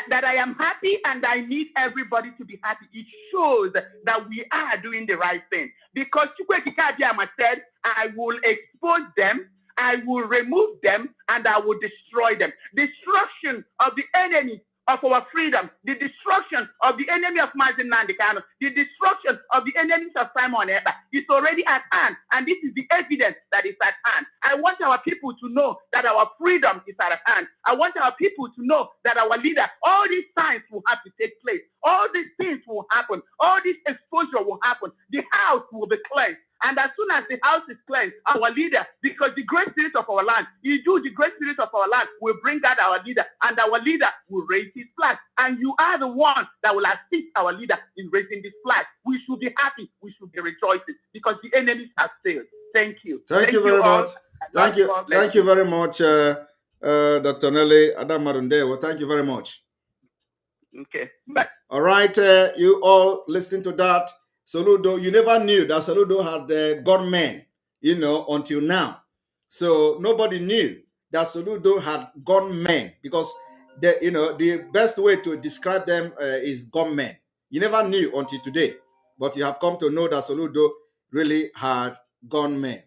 J: that I am happy and I need everybody to be happy. It shows that we are doing the right thing. Because Chukwuokike Abiyama said, I will expose them, I will remove them, and I will destroy them. Destruction of the enemy of our freedom, the destruction of the enemy of Mazen Nandekano, the destruction of the enemies of Simon Ekpa is already at hand. And this is the evidence that is at hand. I want our people to know that our freedom is at hand. I want our people to know that our leader, all these signs will have to take place. All these things will happen. All this exposure will happen. The house will be cleansed. And as soon as the house is cleansed, our leader, because the great spirit of our land, the great spirit of our land will bring out our leader, and our leader will raise his flag. And you are the one that will assist our leader in raising this flag. We should be happy. We should be rejoicing because the enemies have failed. Thank you.
G: Thank you very much. Thank you very much, Dr. Nelly Adamarundewo. Thank you very much.
J: Okay. Bye.
G: All right, you all listening to that. Soludo, you never knew that Soludo had gunmen, until now. So nobody knew that Soludo had gunmen because the best way to describe them is gunmen. You never knew until today, but you have come to know that Soludo really had gunmen.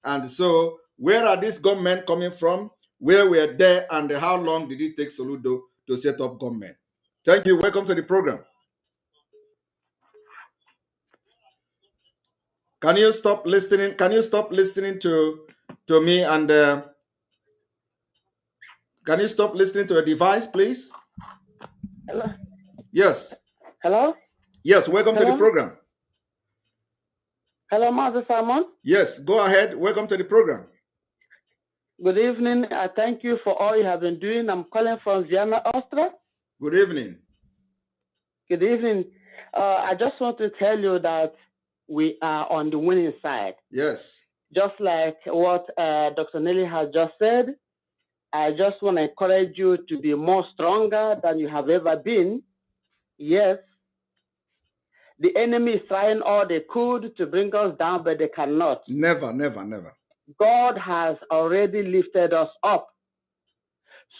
G: And so, where are these gunmen coming from? Where were they, and how long did it take Soludo to set up gunmen? Thank you. Welcome to the program. Can you stop listening? Can you stop listening to me? And can you stop listening to a device, please?
K: Hello.
G: Yes.
K: Hello.
G: Yes. Welcome to the program.
K: Hello, Master Simon.
G: Yes. Go ahead. Welcome to the program.
K: Good evening. I thank you for all you have been doing. I'm calling from Vienna, Austria.
G: Good evening.
K: Good evening. I just want to tell you that we are on the winning side.
G: Yes.
K: Just like what Dr. Nelly has just said, I just want to encourage you to be more stronger than you have ever been. Yes, the enemy is trying all they could to bring us down, but they cannot.
G: Never.
K: God has already lifted us up.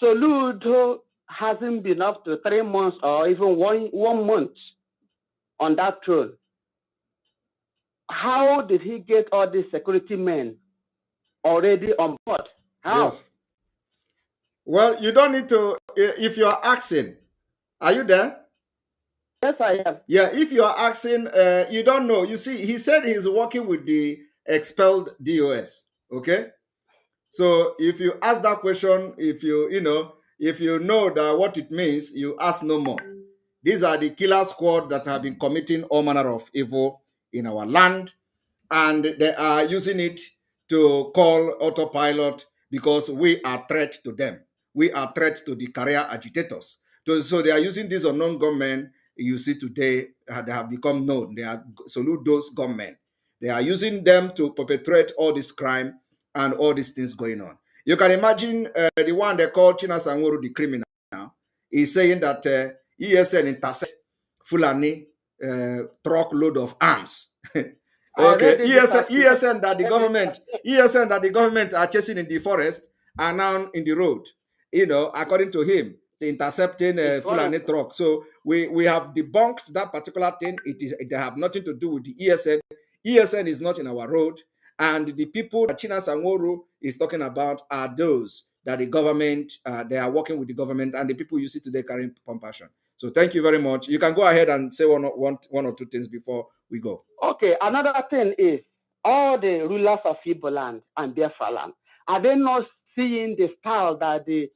K: Soludo hasn't been up to 3 months or even one month on that throne. How did he get all these security men already on board? How?
G: Yes. Well, you don't need to, if you're asking, Are you there?
K: Yes, I am.
G: Yeah, if you are asking, you don't know. You see, he said he's working with the expelled DOS. Okay? So if you ask that question, if you know that what it means, you ask no more. These are the killer squad that have been committing all manner of evil in our land, and they are using it to call autopilot because we are threat to them. We are threat to the career agitators. So they are using these unknown gunmen you see today. They have become known. They are Soludo's gunmen. They are using them to perpetrate all this crime and all these things going on. You can imagine the one they call China Sanguru, the criminal now, is saying that ESN intercept Fulani truckload of arms. Okay, ESN that the government are chasing in the forest are now in the road. According to him, the intercepting Fulani truck. So we have debunked that particular thing. It have nothing to do with the ESN. ESN is not in our road, and the people that China Sanworu is talking about are those that the government they are working with the government, and the people you see today carrying compassion. So thank you very much. You can go ahead and say one or two things before we go.
K: Okay, another thing is all the rulers of Igbo land and Biafra land, are they not seeing the style that the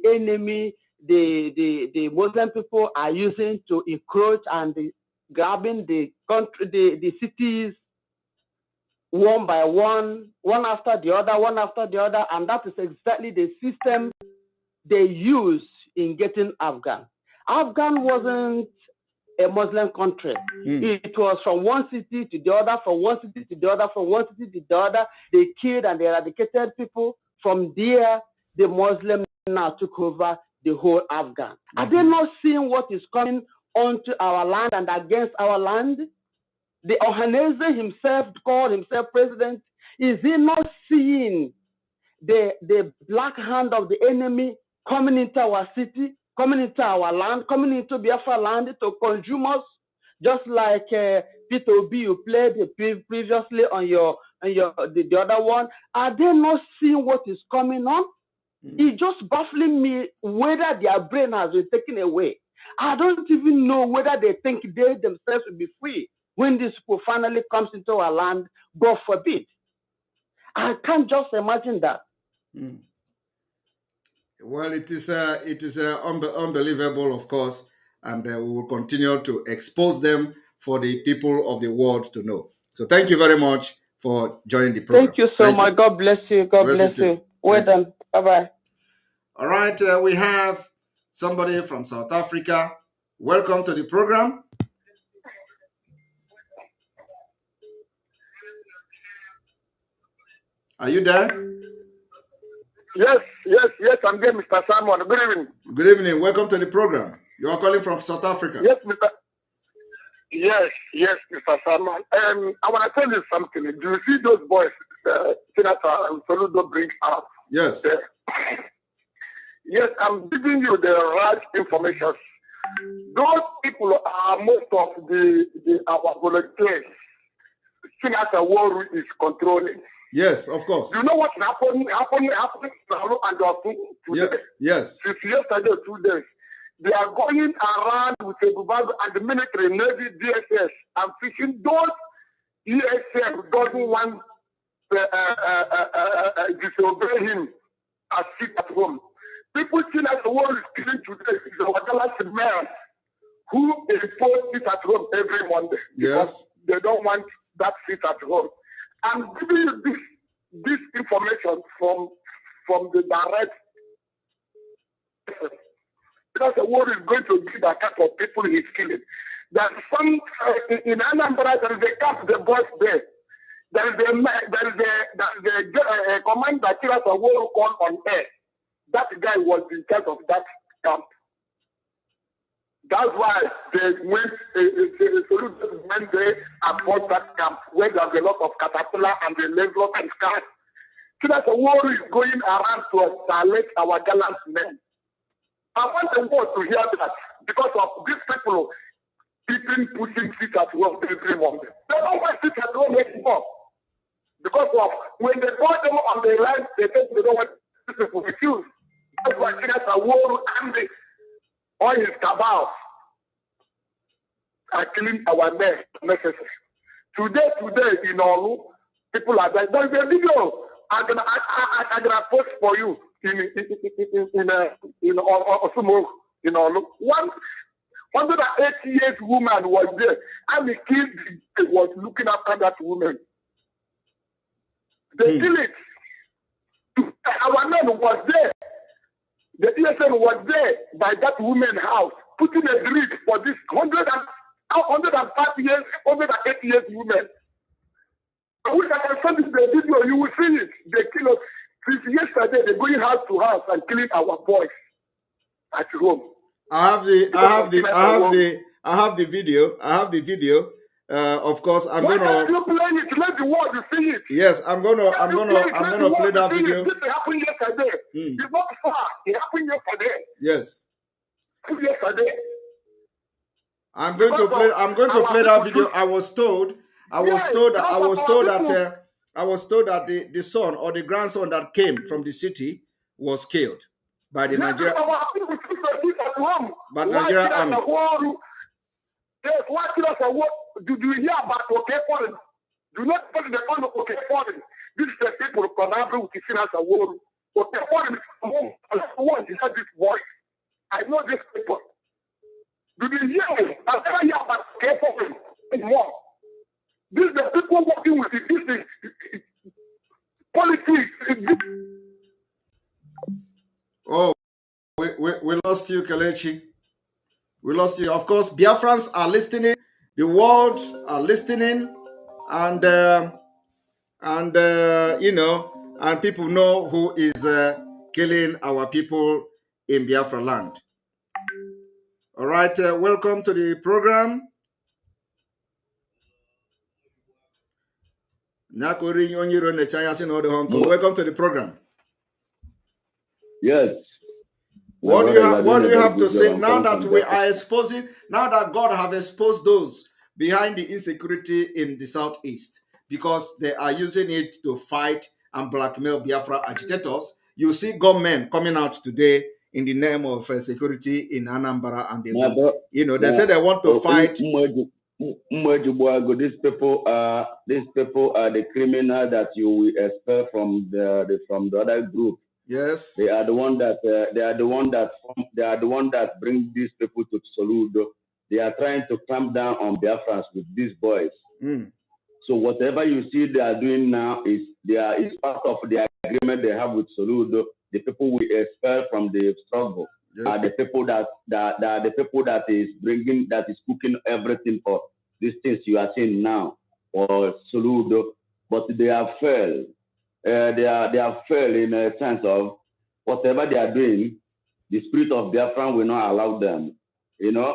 K: enemy, the Muslim people are using to encroach and grabbing the country, the cities one by one after the other, and that is exactly the system they use in getting Afghan. Afghan wasn't a Muslim country. It was from one city to the other, from one city to the other, from one city to the other. They killed and they eradicated people. From there, the Muslims now took over the whole Afghan. Are they not seeing what is coming onto our land and against our land? The Ohaneze himself called himself president. Is he not seeing the black hand of the enemy coming into our city, coming into our land, coming into Biafra land to consume us, just like Peter Obi you played previously on the other one? Are they not seeing what is coming on? It's just baffling me whether their brain has been taken away. I don't even know whether they think they themselves will be free when this people finally comes into our land. God forbid. I can't just imagine that.
G: Well, it is unbelievable, of course, and we will continue to expose them for the people of the world to know. So thank you very much for joining the program.
K: Thank you so much. God bless you. God bless you. Well done. Bye-bye.
G: All right, we have somebody from South Africa. Welcome to the program. Are you there?
L: Yes, I'm there, Mr. Simon. Good evening.
G: Good evening. Welcome to the program. You are calling from South Africa.
L: Yes, Mr. Yes, Mr. Simon. I want to tell you something. Do you see those boys Senator Soludo brings up?
G: Yes.
L: Yes, I'm giving you the right information. Those people are most of our volunteers. Senator Woru is controlling.
G: Yes, of course.
L: You know what happened now and today?
G: Yes.
L: Since yesterday, 2 days. They are going around with a Bubago and the military, Navy, DSS, and fishing those ESF doesn't want disobey him as sit at home. People see that the world is killing today is our galaxy mayor who impose it at home every Monday.
G: Yes.
L: They don't want that sit at home. I'm giving you this information from the direct, because the world is going to give account of people he's killing. There's some in Anambra, there is a camp, the boys there. There is a command that killers of war called on air. That guy was in charge of that camp. That's why they went there and bought that camp where there's a lot of caterpillar and the level and cars. So that the war is going around to select our gallant men. I want the world to hear that because of these people pushing sit at home every morning. They don't want sit at home anymore. Because of when they put them on the line, they think they don't want people to refuse. That's why it's a war and all his cabals are killing our men necessary. Today in Olu, people are dying. There's a video I'm gonna post for you in Osumo, in Olu. 180 years woman was there, and the kid was looking after that woman. They kill it. Our man was there. The ESN was there by that woman's house, putting a grid for this 105 years, 180 years woman. And we can send the video, you will see it. They kill us. Since yesterday, they're going house to house and killing our boys at home.
G: I have the video. Of course, I'm
L: Why
G: gonna.
L: can't you play it? Let the world see it.
G: Yes, I'm gonna play that video.
L: This happened yesterday. It's not far. It happened yesterday.
G: Yes.
L: Yesterday.
G: I'm going to play that video. I was told that the son or the grandson that came from the city was killed by the Nigerian army.
L: Yes, what do you hear about okay foreign? Do not put the on okay foreign. This is the people from Anambra with the as a war. Okay foreign is this voice. I know this people. Do you hear it? I never hear about okay foreign anymore. This is the people working with it. This is politics.
G: Oh, we lost you, Kelechi. We lost you. Of course, Biafrans are listening. The world are listening, and people know who is killing our people in Biafra land. All right, welcome to the program. Welcome to the program.
M: Yes.
G: What do you have to say now that we are exposing, now that God have exposed those behind the insecurity in the southeast, because they are using it to fight and blackmail Biafra agitators? You see government coming out today in the name of security in Anambra, and they say they want to fight.
M: These people are the criminal that you will expel from the other group.
G: Yes,
M: they are the one that bring these people to Soludo. They are trying to clamp down on Biafrans with these boys. So whatever you see they are doing now is part of the agreement they have with Soludo. The people we expel from the struggle are the people that is cooking everything for these things you are seeing now for Soludo. But they have failed. They have failed in a sense of whatever they are doing, the spirit of Biafra will not allow them. The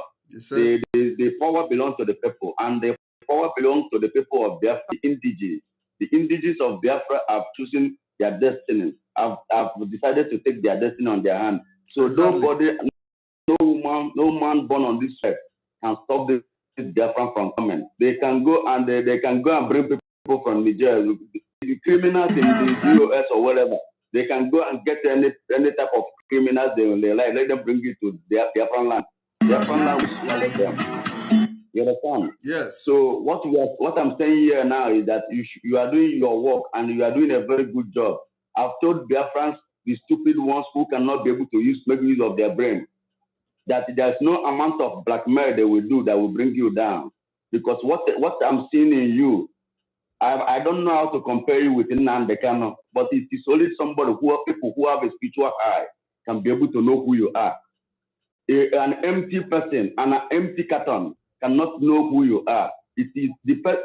M: power belongs to the people, and the power belongs to the people of Biafra, the indigenous. The indigenous of Biafra have chosen their destiny, have decided to take their destiny on their hand. So no man born on this earth can stop this Biafra from coming. They can go and bring people from Nigeria. The criminals in the US or whatever, they can go and get any type of criminals they like. Let them bring it to their land. Their land will swallow them. You understand?
G: Yes.
M: So what I'm saying here now is that you are doing your work and you are doing a very good job. I've told Biafrans, the stupid ones who cannot be able to make use of their brain, that there's no amount of blackmail they will do that will bring you down. Because what I'm seeing in you, I don't know how to compare you with Nnamdi Kanu, but it is only people who have a spiritual eye can be able to know who you are. An empty person and an empty carton cannot know who you are. It is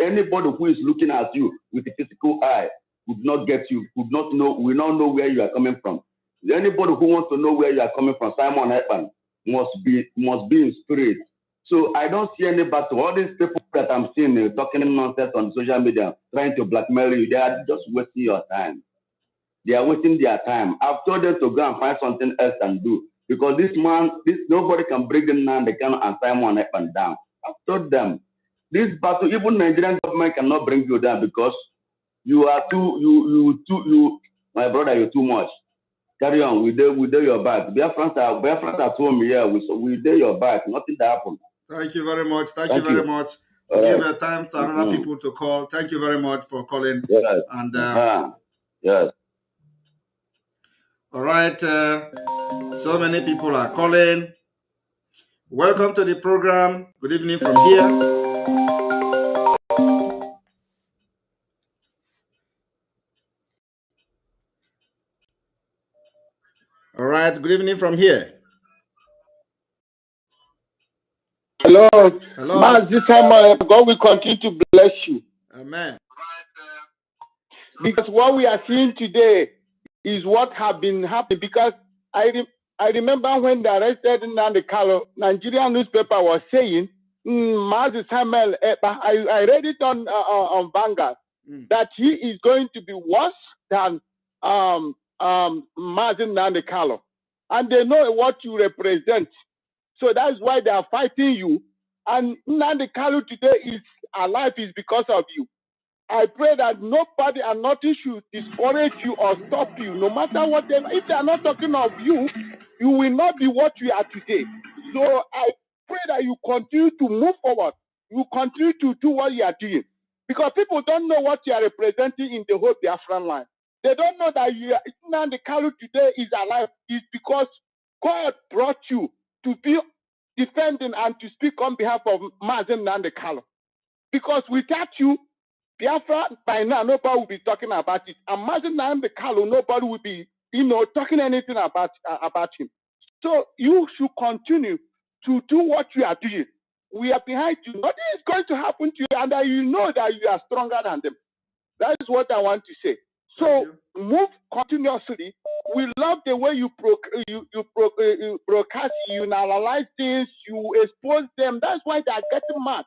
M: anybody who is looking at you with a physical eye would not get you, will not know where you are coming from. Anybody who wants to know where you are coming from, Simon Ekpan, must be in spirit. So I don't see any battle. All these people that I'm seeing talking nonsense on social media, trying to blackmail you, they are just wasting your time. They are wasting their time. I've told them to go and find something else and do. Because nobody can bring them down, they cannot and Simon Ekpan down. I've told them, this battle, even Nigerian government cannot bring you down because you are my brother, you're too much. Carry on. We do your back. Biafrans at home here. We do your back. Nothing that happened.
G: Thank you very much. Thank you very much.
M: All
G: Give
M: right.
G: time to another people to call. Thank you very much for calling.
M: Yes.
G: And
M: yes.
G: All right. So many people are calling. Welcome to the program. Good evening from here. All right. Good evening from here.
L: Hello.
G: Hello.
L: Master Samuel, God will continue to bless you.
G: Amen.
L: Because what we are seeing today is what have been happening. Because I remember when they arrested Nnamdi Kanu, Nigerian newspaper was saying, Master Samuel, I read it on Vanguard, that he is going to be worse than Master Nnamdi Kanu. And they know what you represent. So that's why they are fighting you. And Nnamdi Kanu today is alive is because of you. I pray that nobody and nothing should discourage you or stop you, no matter what. If they are not talking of you, you will not be what you are today. So I pray that you continue to move forward. You continue to do what you are doing. Because people don't know what you are representing in the whole Biafran line. They don't know that Nnamdi Kanu today is alive. It's because God brought you to be defending and to speak on behalf of Mazen Nnamdi Kanu. Because without you, Biafra, by now, nobody will be talking about it. Imagine Nnamdi Kanu, nobody will be, talking anything about him. So you should continue to do what you are doing. We are behind you. Nothing is going to happen to you, and you know that you are stronger than them. That is what I want to say. So move continuously. We love the way you broadcast, you analyze things, you expose them. That's why they are getting mad.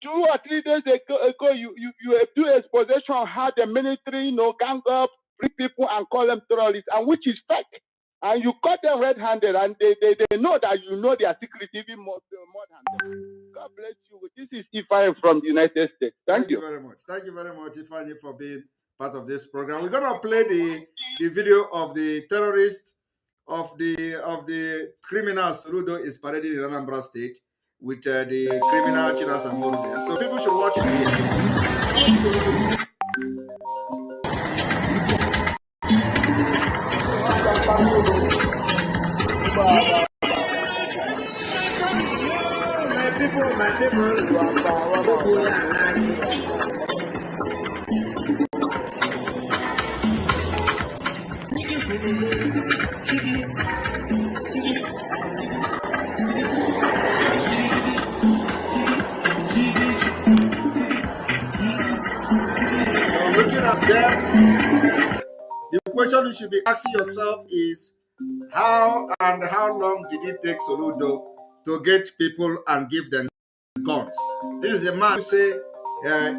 L: 2 or 3 days ago, you do exposition on how the military, gang up, free people and call them terrorists, and which is fake. And you caught them red-handed, and they know that you know their secret even more than them. God bless you. This is Ifeanyi from the United States. Thank you
G: very much. Thank you very much, Ifeanyi, for being part of this program. We're gonna play the video of the terrorist of the criminals Soludo is parading in Anambra State with the criminal Chinas and Morude. So people should watch it here. Looking at them, the question you should be asking yourself is how long did it take Soludo to get people and give them guns? This is a man who say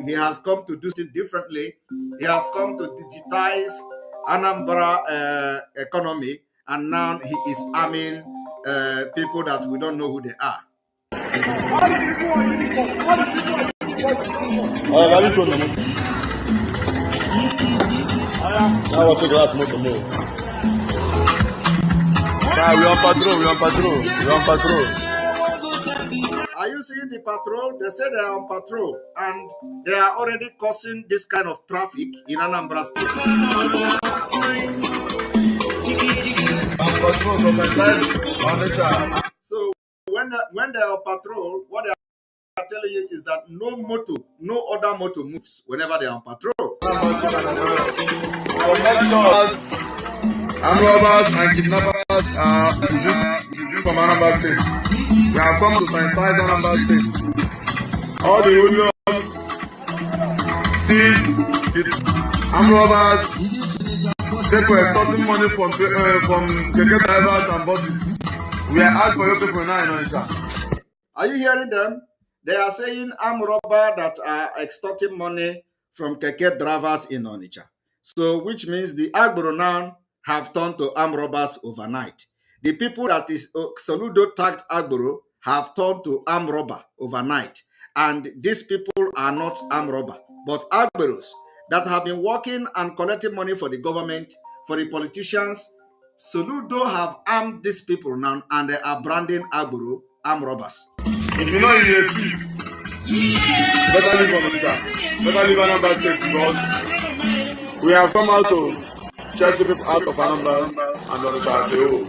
G: he has come to do things differently. He has come to digitize Anambra economy, and now he is arming people that we don't know who they are.
D: We on patrol.
G: Are you seeing the patrol? They say they are on patrol, and they are already causing this kind of traffic in Anambra State. So when they are on patrol, what they are telling you is that no other motor moves whenever they are on patrol.
D: Armed robbers and kidnappers are from Anambra State. We have come to sanitize Anambra State. All the hoodlums, thieves, armed robbers, they were extorting money from keke drivers and buses. We are asked for your people now in Onitsha.
G: Are you hearing them? They are saying armed robbers that are extorting money from keke drivers in Onitsha. So, which means the Agboro now have turned to armed robbers overnight. The people that is Soludo tagged Agboro have turned to armed robber overnight. And these people are not armed robber, but Agboros that have been working and collecting money for the government, for the politicians, Soludo have armed these people now and they are branding Agboro armed robbers.
D: If you know you're a thief, better leave Onitsha. Better leave Anambra State because we have come out to chase people out of Anambra and Onitsha as a whole.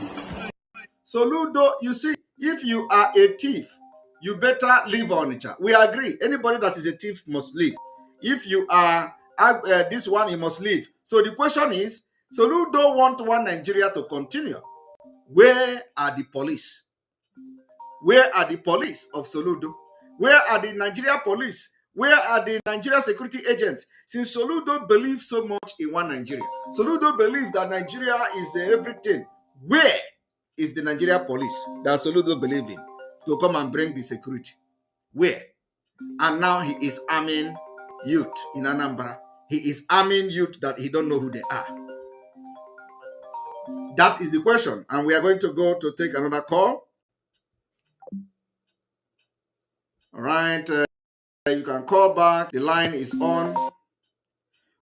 G: Soludo, you see, if you are a thief, you better leave Onitsha. We agree. Anybody that is a thief must leave. If you are this one, you must leave. So the question is, Soludo want one Nigeria to continue. Where are the police? Where are the police of Soludo? Where are the Nigeria police? Where are the Nigeria security agents? Since Soludo believes so much in one Nigeria, Soludo believes that Nigeria is everything. Where is the Nigeria police that Soludo believes in to come and bring the security? Where? And now he is arming youth in Anambra. He is arming youth that he don't know who they are. That is the question. And we are going to go to take another call. All right. You can call back. The line is on.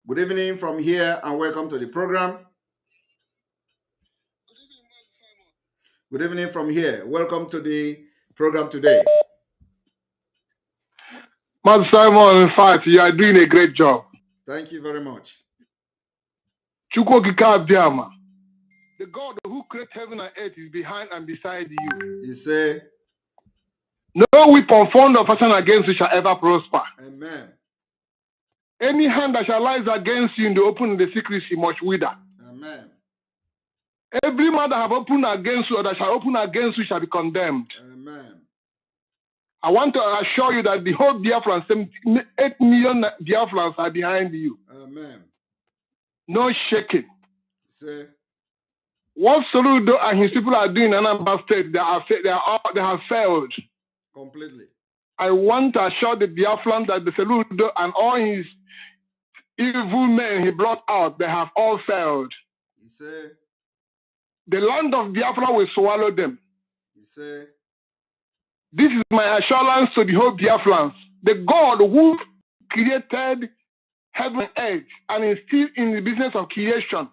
G: Good evening from here and welcome to the program. Good evening from here. Welcome to the program today.
L: Master Simon, in fact, you are doing a great job.
G: Thank you very much.
L: Chukwokika Abiyama, the God who created heaven and earth is behind and beside you.
G: He said,
L: no weapon formed or fashioned against you shall ever prosper.
G: Amen.
L: Any hand that shall rise against you in the open and the secret, she must wither.
G: Amen.
L: Every mouth that have opened against you or that shall open against you shall be condemned.
G: Amen.
L: I want to assure you that the whole Biafran, 8 million Biafrans are behind you.
G: Amen.
L: No shaking.
G: Say.
L: What Soludo and his people are doing in Anambra State, they have failed.
G: Completely.
L: I want to assure the Biafran that the Soludo and all his evil men he brought out, they have all failed.
G: He said.
L: The land of Biafra will swallow them.
G: He said.
L: This is my assurance to the whole Biafrans. The God who created heaven and earth and is still in the business of creation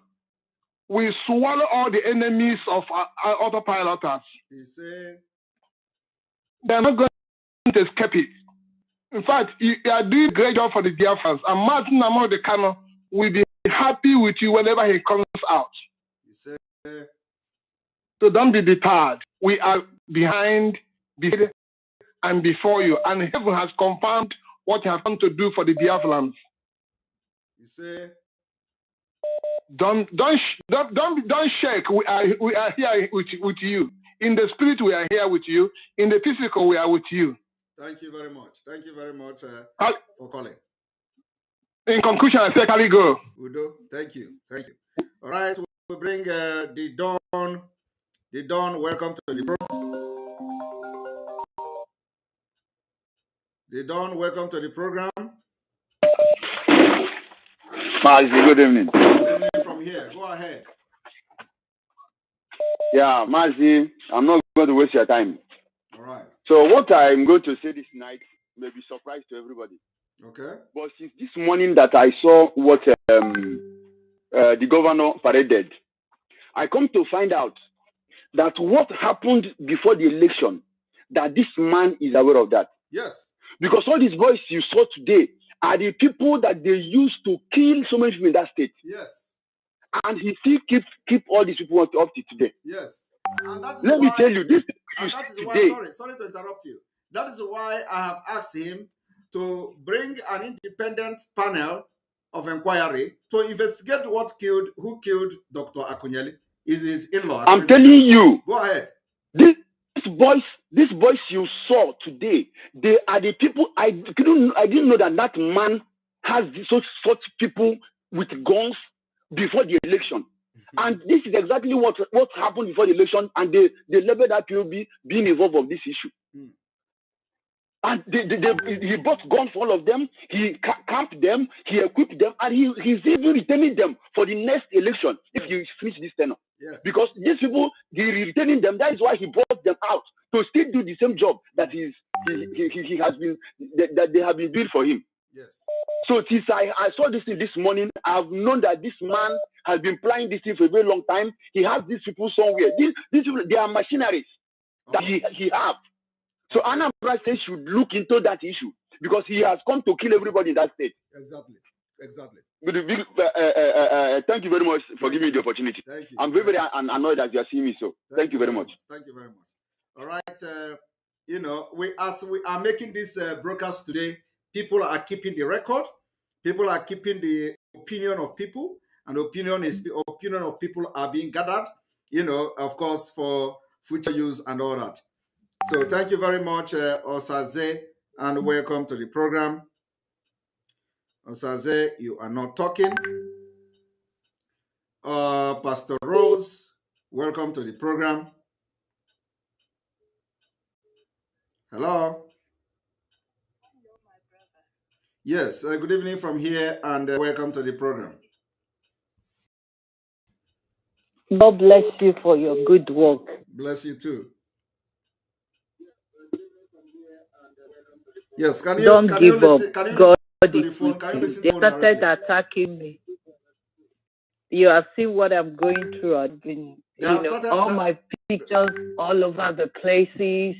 L: will swallow all the enemies of our autopiloters.
G: He said.
L: They are not going to escape it. In fact, you are doing a great job for the Biafrans. And Martin Amodekano will be happy with you whenever he comes out.
G: He said.
L: So don't be deterred. We are behind and before you. And heaven has confirmed what you have come to do for the Biafrans.
G: He said.
L: Don't shake. We are here with you. In the spirit, we are here with you. In the physical, we are with you.
G: Thank you very much. Thank you very much for calling.
L: In conclusion, I say, Kali go.
G: Udo, thank you. Thank you. All right, we bring the Dawn. The Dawn, welcome to the program. The Dawn, welcome to the program.
N: Mazi, good evening.
G: Good evening from here. Go ahead.
N: Yeah, Mazi, I'm not going to waste your time.
G: All right.
N: So what I'm going to say this night may be surprise to everybody.
G: Okay.
N: But since this morning that I saw what the governor paraded, I come to find out that what happened before the election, that this man is aware of that.
G: Yes.
N: Because all these boys you saw today are the people that they used to kill so many people in that state.
G: Yes.
N: And he still keep all these people up to today.
G: Yes. And that is
N: Let me tell you this.
G: And that is why, sorry to interrupt you. That is why I have asked him to bring an independent panel of inquiry to investigate who killed Dr. Akunyeli. Is his in-law.
N: I'm telling you.
G: Go ahead.
N: These boys you saw today, they are the people. I didn't know that man has such people with guns before the election. And this is exactly what happened before the election, and they labeled that POB being involved of this issue.
G: Mm.
N: And he bought guns for all of them, he camped them, he equipped them, and he's even retaining them for the next election if he finish this tenure.
G: Yes.
N: Because these people, he retaining them, that is why he brought them out to still do the same job that he has been, that they have been doing for him.
G: Yes.
N: So since I saw this thing this morning, I've known that this man has been planning this thing for a very long time. He has these people somewhere. These people, they are machineries that he have. So Anambra State should look into that issue because he has come to kill everybody in that state.
G: Exactly. Exactly.
N: Thank you very much for giving me the opportunity.
G: Thank you.
N: I'm very annoyed that you are seeing me. So thank you very much.
G: Thank you very much. All right. You know, as we are making this broadcast today, people are keeping the record. People are keeping the opinion of people, and opinion of people are being gathered. You know, of course, for future use and all that. So thank you very much, Osaze, and welcome to the program. Osaze, you are not talking. Pastor Rose, welcome to the program. Hello. Yes, good evening from here, and welcome to the program.
O: God bless you for your good work.
G: Bless you too. Yes, can you
O: Don't
G: can
O: give
G: you listen?
O: up.
G: Can you
O: God
G: listen to the
O: is
G: phone?
O: with
G: Can you
O: you.
G: listen
O: They
G: to
O: started
G: directly?
O: attacking me. You have seen what I'm going through. I've been, all my pictures all over the places,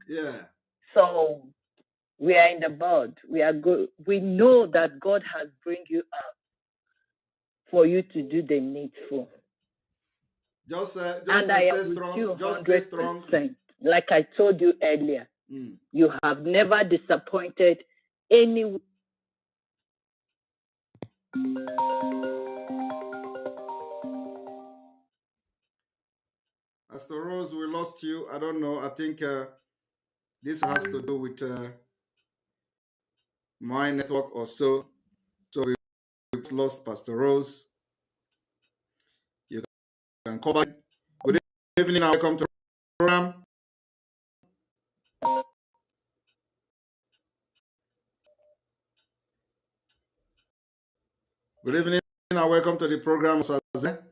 G: Yeah.
O: So we are in the board. We are good. We know that God has bring you up for you to do the needful.
G: Just
O: and I am
G: stay
O: with
G: strong.
O: you
G: Just stay strong.
O: 100%. Like I told you earlier, you have never disappointed anyone.
G: Pastor Rose, we lost you. I don't know. I think this has to do with my network or so. So we've lost Pastor Rose. You can call back. Good evening and welcome to the program. Good evening and welcome to the program, Osaze.